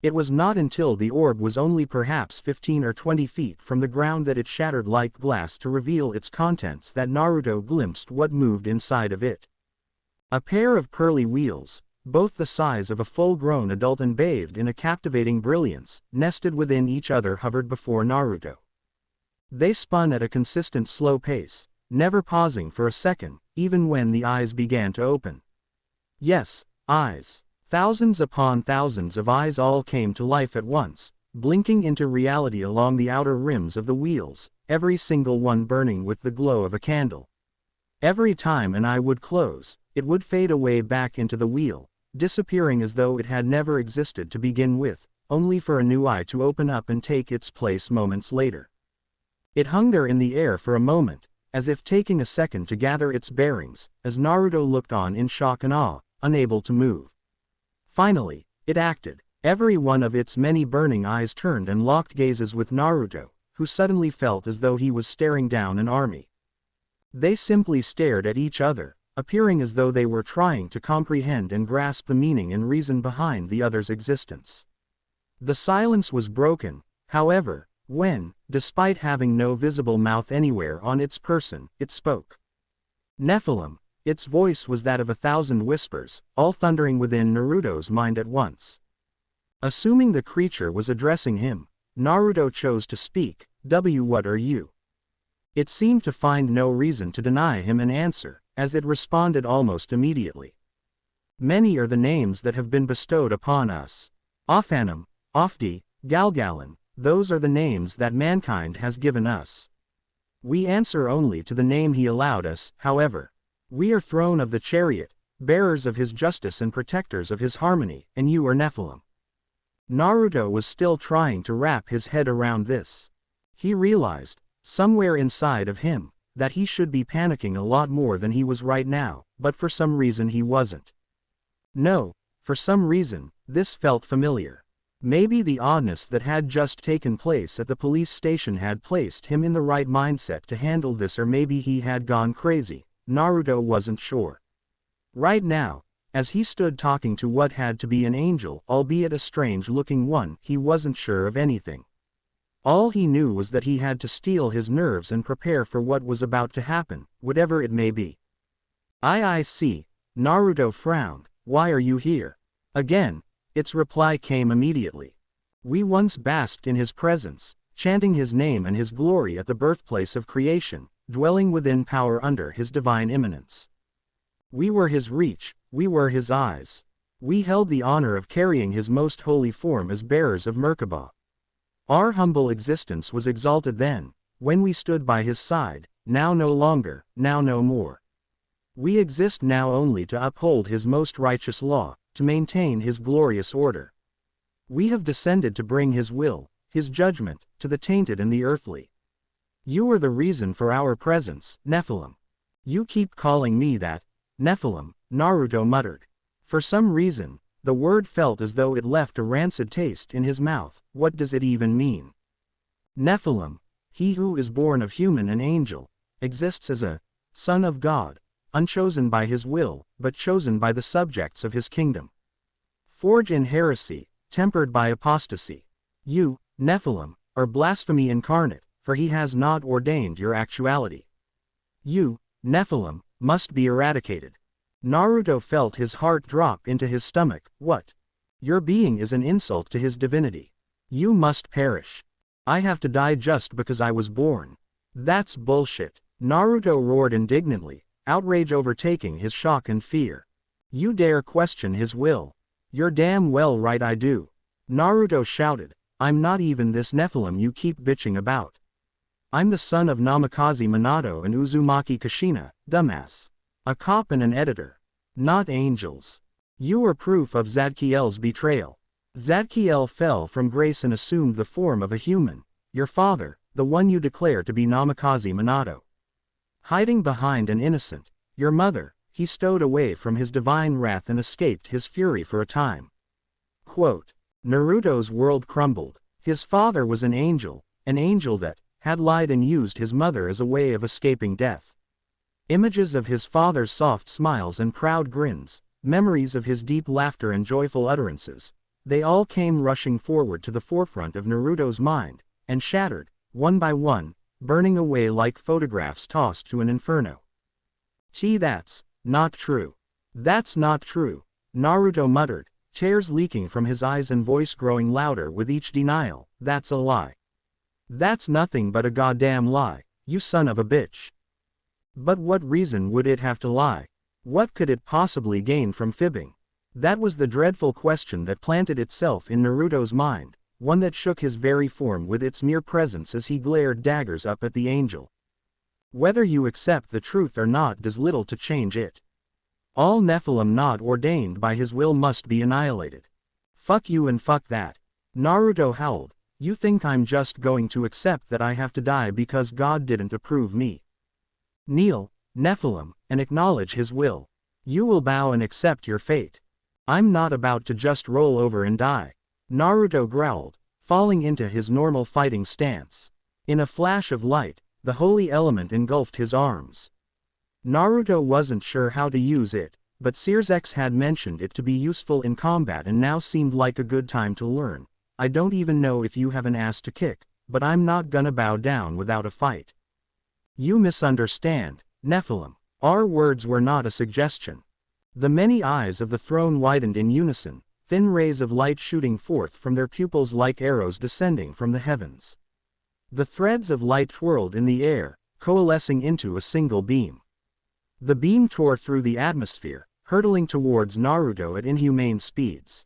It was not until the orb was only perhaps 15 or 20 feet from the ground that it shattered like glass to reveal its contents that Naruto glimpsed what moved inside of it. A pair of pearly wheels, both the size of a full-grown adult and bathed in a captivating brilliance, nested within each other, hovered before Naruto. They spun at a consistent slow pace, never pausing for a second, even when the eyes began to open. Yes, eyes. Thousands upon thousands of eyes all came to life at once, blinking into reality along the outer rims of the wheels, every single one burning with the glow of a candle. Every time an eye would close, it would fade away back into the wheel, disappearing as though it had never existed to begin with, only for a new eye to open up and take its place moments later. It hung there in the air for a moment, as if taking a second to gather its bearings, as Naruto looked on in shock and awe, unable to move. Finally, it acted. Every one of its many burning eyes turned and locked gazes with Naruto, who suddenly felt as though he was staring down an army. They simply stared at each other, appearing as though they were trying to comprehend and grasp the meaning and reason behind the other's existence. The silence was broken, however, when, despite having no visible mouth anywhere on its person, it spoke. Nephilim. Its voice was that of 1,000 whispers, all thundering within Naruto's mind at once. Assuming the creature was addressing him, Naruto chose to speak. What are you? It seemed to find no reason to deny him an answer, as it responded almost immediately. Many are the names that have been bestowed upon us. Ophanum, Ofdi, Galgalan, those are the names that mankind has given us. We answer only to the name he allowed us, however. We are throne of the chariot, bearers of his justice and protectors of his harmony, and you are Nephilim. Naruto was still trying to wrap his head around this. He realized, somewhere inside of him, that he should be panicking a lot more than he was right now, but for some reason he wasn't. No, for some reason, this felt familiar. Maybe the oddness that had just taken place at the police station had placed him in the right mindset to handle this, or maybe he had gone crazy. Naruto wasn't sure. Right now, as he stood talking to what had to be an angel, albeit a strange-looking one, he wasn't sure of anything. All he knew was that he had to steel his nerves and prepare for what was about to happen, whatever it may be. I see. Naruto frowned. Why are you here? Again, its reply came immediately. We once basked in his presence, chanting his name and his glory at the birthplace of creation, dwelling within power under his divine immanence. We were his reach, we were his eyes. We held the honor of carrying his most holy form as bearers of Merkaba. Our humble existence was exalted then, when we stood by his side, now no longer, now no more. We exist now only to uphold his most righteous law, to maintain his glorious order. We have descended to bring his will, his judgment, to the tainted and the earthly. You are the reason for our presence, Nephilim. You keep calling me that, Nephilim, Naruto muttered. For some reason, the word felt as though it left a rancid taste in his mouth. What does it even mean? Nephilim, he who is born of human and angel, exists as a son of God, unchosen by his will, but chosen by the subjects of his kingdom. Forged in heresy, tempered by apostasy. You, Nephilim, are blasphemy incarnate, for he has not ordained your actuality. You, Nephilim, must be eradicated. Naruto felt his heart drop into his stomach. What? Your being is an insult to his divinity. You must perish. I have to die just because I was born. That's bullshit. Naruto roared indignantly, outrage overtaking his shock and fear. You dare question his will? You're damn well right I do. Naruto shouted. I'm not even this Nephilim you keep bitching about. I'm the son of Namikaze Minato and Uzumaki Kushina, dumbass. A cop and an editor. Not angels. You are proof of Zadkiel's betrayal. Zadkiel fell from grace and assumed the form of a human. Your father, the one you declare to be Namikaze Minato. Hiding behind an innocent. Your mother, he stowed away from his divine wrath and escaped his fury for a time. Quote, Naruto's world crumbled. His father was an angel that had lied and used his mother as a way of escaping death. Images of his father's soft smiles and proud grins, memories of his deep laughter and joyful utterances, they all came rushing forward to the forefront of Naruto's mind, and shattered, one by one, burning away like photographs tossed to an inferno. That's not true. That's not true, Naruto muttered, tears leaking from his eyes and voice growing louder with each denial. That's a lie. That's nothing but a goddamn lie, you son of a bitch. But what reason would it have to lie? What could it possibly gain from fibbing? That was the dreadful question that planted itself in Naruto's mind, one that shook his very form with its mere presence as he glared daggers up at the angel. Whether you accept the truth or not does little to change it. All Nephilim not ordained by his will must be annihilated. Fuck you and fuck that. Naruto howled. You think I'm just going to accept that I have to die because God didn't approve me? Kneel, Nephilim, and acknowledge his will. You will bow and accept your fate. I'm not about to just roll over and die. Naruto growled, falling into his normal fighting stance. In a flash of light, the holy element engulfed his arms. Naruto wasn't sure how to use it, but Sears had mentioned it to be useful in combat and now seemed like a good time to learn. I don't even know if you have an ass to kick, but I'm not gonna bow down without a fight. You misunderstand, Nephilim. Our words were not a suggestion. The many eyes of the throne widened in unison, thin rays of light shooting forth from their pupils like arrows descending from the heavens. The threads of light twirled in the air, coalescing into a single beam. The beam tore through the atmosphere, hurtling towards Naruto at inhumane speeds.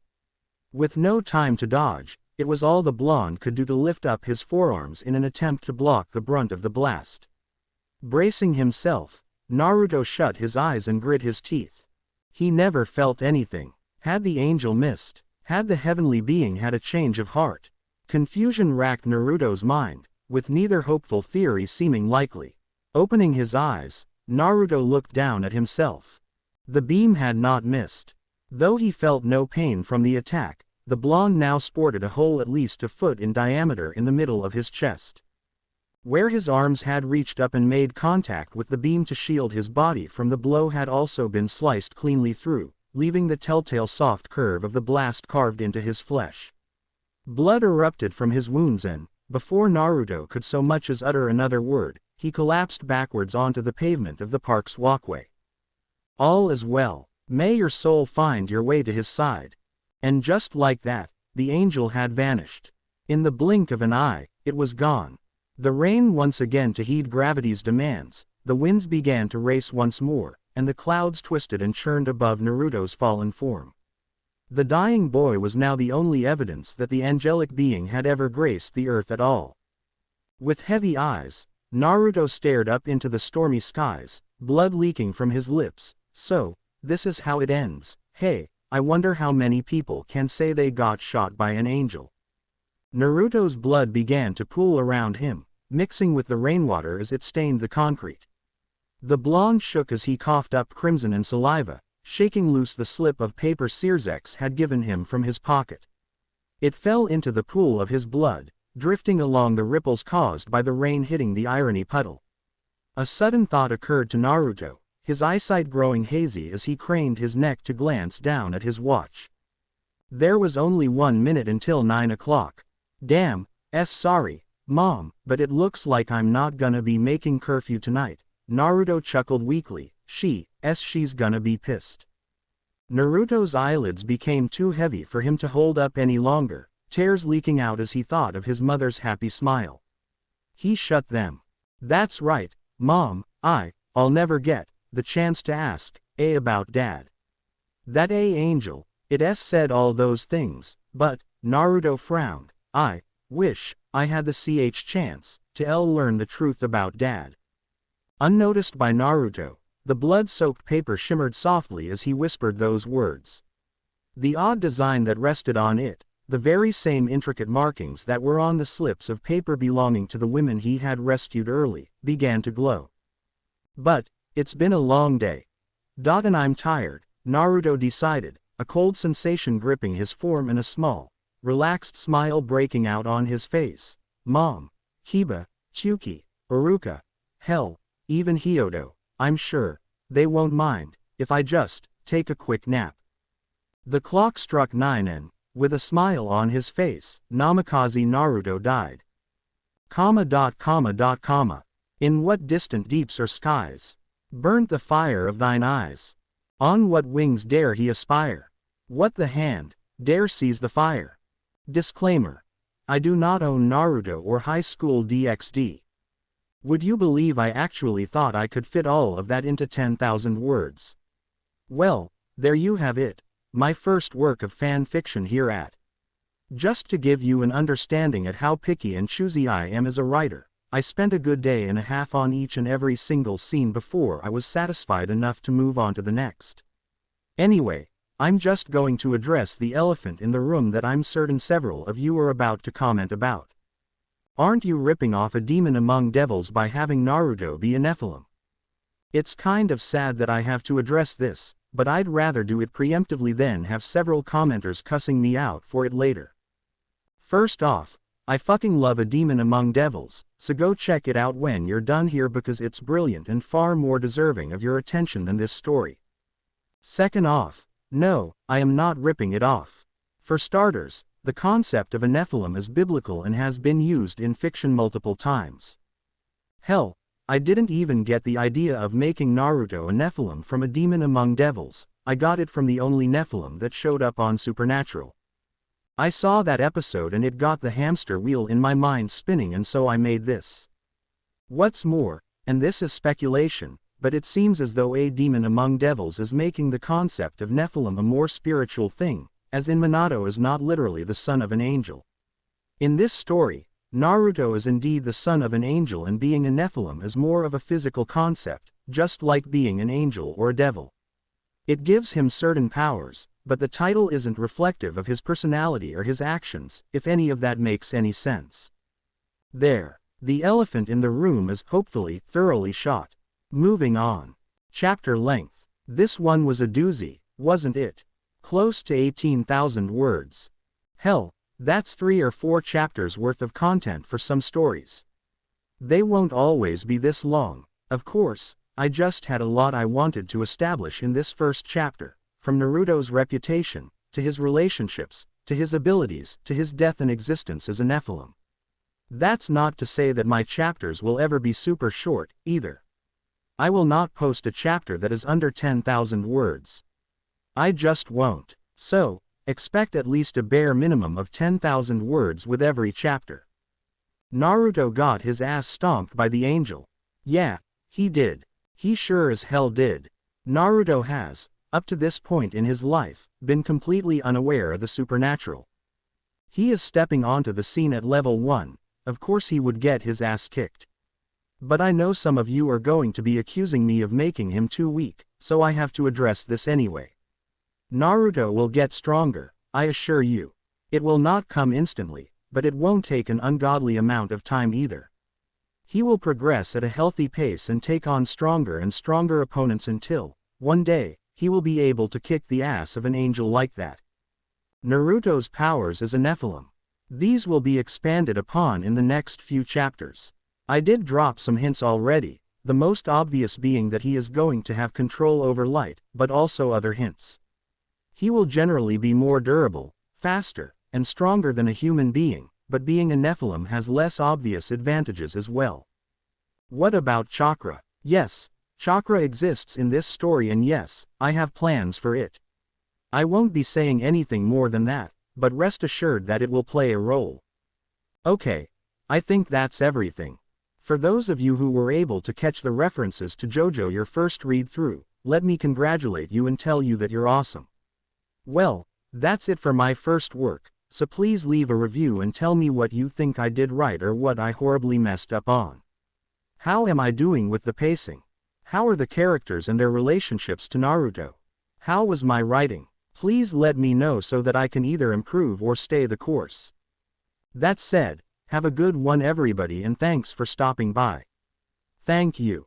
With no time to dodge, it was all the blonde could do to lift up his forearms in an attempt to block the brunt of the blast. Bracing himself, Naruto shut his eyes and grit his teeth. He never felt anything. Had the angel missed? Had the heavenly being had a change of heart? Confusion racked Naruto's mind, with neither hopeful theory seeming likely. Opening his eyes, Naruto looked down at himself. The beam had not missed. Though he felt no pain from the attack, the blonde now sported a hole at least a foot in diameter in the middle of his chest. Where his arms had reached up and made contact with the beam to shield his body from the blow had also been sliced cleanly through, leaving the telltale soft curve of the blast carved into his flesh. Blood erupted from his wounds and, before Naruto could so much as utter another word, he collapsed backwards onto the pavement of the park's walkway. All is well. May your soul find your way to his side. And just like that, the angel had vanished. In the blink of an eye, it was gone. The rain once again to heed gravity's demands, the winds began to race once more, and the clouds twisted and churned above Naruto's fallen form. The dying boy was now the only evidence that the angelic being had ever graced the earth at all. With heavy eyes, Naruto stared up into the stormy skies, blood leaking from his lips. So, this is how it ends. Hey, I wonder how many people can say they got shot by an angel. Naruto's blood began to pool around him, mixing with the rainwater as it stained the concrete. The blonde shook as he coughed up crimson and saliva, shaking loose the slip of paper Searsex had given him from his pocket. It fell into the pool of his blood, drifting along the ripples caused by the rain hitting the irony puddle. A sudden thought occurred to Naruto, his eyesight growing hazy as he craned his neck to glance down at his watch. There was only 1 minute until 9 o'clock. Damn, sorry, Mom, but it looks like I'm not gonna be making curfew tonight. Naruto chuckled weakly. She's gonna be pissed. Naruto's eyelids became too heavy for him to hold up any longer, tears leaking out as he thought of his mother's happy smile. He shut them. That's right, Mom, I'll never get the chance to ask about Dad. That angel, it said all those things, but, Naruto frowned, I wish I had the chance to learn the truth about Dad. Unnoticed by Naruto, the blood-soaked paper shimmered softly as he whispered those words. The odd design that rested on it, the very same intricate markings that were on the slips of paper belonging to the women he had rescued early, began to glow. But, it's been a long day. And I'm tired, Naruto decided, a cold sensation gripping his form and a small, relaxed smile breaking out on his face. Mom, Kiba, Chuki, Iruka, hell, even Hyodo, I'm sure, they won't mind, if I just take a quick nap. The clock struck 9 and, with a smile on his face, Namikaze Naruto died. In what distant deeps or skies burnt the fire of thine eyes? On what wings dare he aspire? What the hand dare seize the fire? Disclaimer. I do not own Naruto or high school DXD. Would you believe I actually thought I could fit all of that into 10,000 words? Well, there you have it, my first work of fan fiction here at. Just to give you an understanding at how picky and choosy I am as a writer, I spent a good day and a half on each and every single scene before I was satisfied enough to move on to the next. Anyway, I'm just going to address the elephant in the room that I'm certain several of you are about to comment about. Aren't you ripping off a demon among devils by having Naruto be a Nephilim? It's kind of sad that I have to address this, but I'd rather do it preemptively than have several commenters cussing me out for it later. First off, I fucking love A Demon Among Devils, so go check it out when you're done here because it's brilliant and far more deserving of your attention than this story. Second off, no, I am not ripping it off. For starters, the concept of a Nephilim is biblical and has been used in fiction multiple times. Hell, I didn't even get the idea of making Naruto a Nephilim from A Demon Among Devils, I got it from the only Nephilim that showed up on Supernatural. I saw that episode and it got the hamster wheel in my mind spinning and so I made this. What's more, and this is speculation, but it seems as though a demon among devils is making the concept of Nephilim a more spiritual thing, as in Minato is not literally the son of an angel. In this story, Naruto is indeed the son of an angel, and being a Nephilim is more of a physical concept, just like being an angel or a devil. It gives him certain powers, but the title isn't reflective of his personality or his actions, if any of that makes any sense. There. The elephant in the room is hopefully thoroughly shot. Moving on. Chapter length. This one was a doozy, wasn't it? Close to 18,000 words. Hell, that's 3 or 4 chapters worth of content for some stories. They won't always be this long. Of course, I just had a lot I wanted to establish in this first chapter, from Naruto's reputation, to his relationships, to his abilities, to his death and existence as a Nephilim. That's not to say that my chapters will ever be super short, either. I will not post a chapter that is under 10,000 words. I just won't. So, expect at least a bare minimum of 10,000 words with every chapter. Naruto got his ass stomped by the angel. Yeah, he did. He sure as hell did. Naruto has, up to this point in his life, been completely unaware of the supernatural. He is stepping onto the scene at level 1, of course he would get his ass kicked. But I know some of you are going to be accusing me of making him too weak, so I have to address this anyway. Naruto will get stronger, I assure you. It will not come instantly, but it won't take an ungodly amount of time either. He will progress at a healthy pace and take on stronger and stronger opponents until, one day, he will be able to kick the ass of an angel like that. Naruto's powers as a Nephilim. These will be expanded upon in the next few chapters. I did drop some hints already, the most obvious being that he is going to have control over light, but also other hints. He will generally be more durable, faster, and stronger than a human being, but being a Nephilim has less obvious advantages as well. What about chakra? Yes, chakra exists in this story, and yes, I have plans for it. I won't be saying anything more than that, but rest assured that it will play a role. Okay, I think that's everything. For those of you who were able to catch the references to JoJo your first read through, let me congratulate you and tell you that you're awesome. Well, that's it for my first work, so please leave a review and tell me what you think I did right or what I horribly messed up on. How am I doing with the pacing? How are the characters and their relationships to Naruto? How was my writing? Please let me know so that I can either improve or stay the course. That said, have a good one everybody, and thanks for stopping by. Thank you.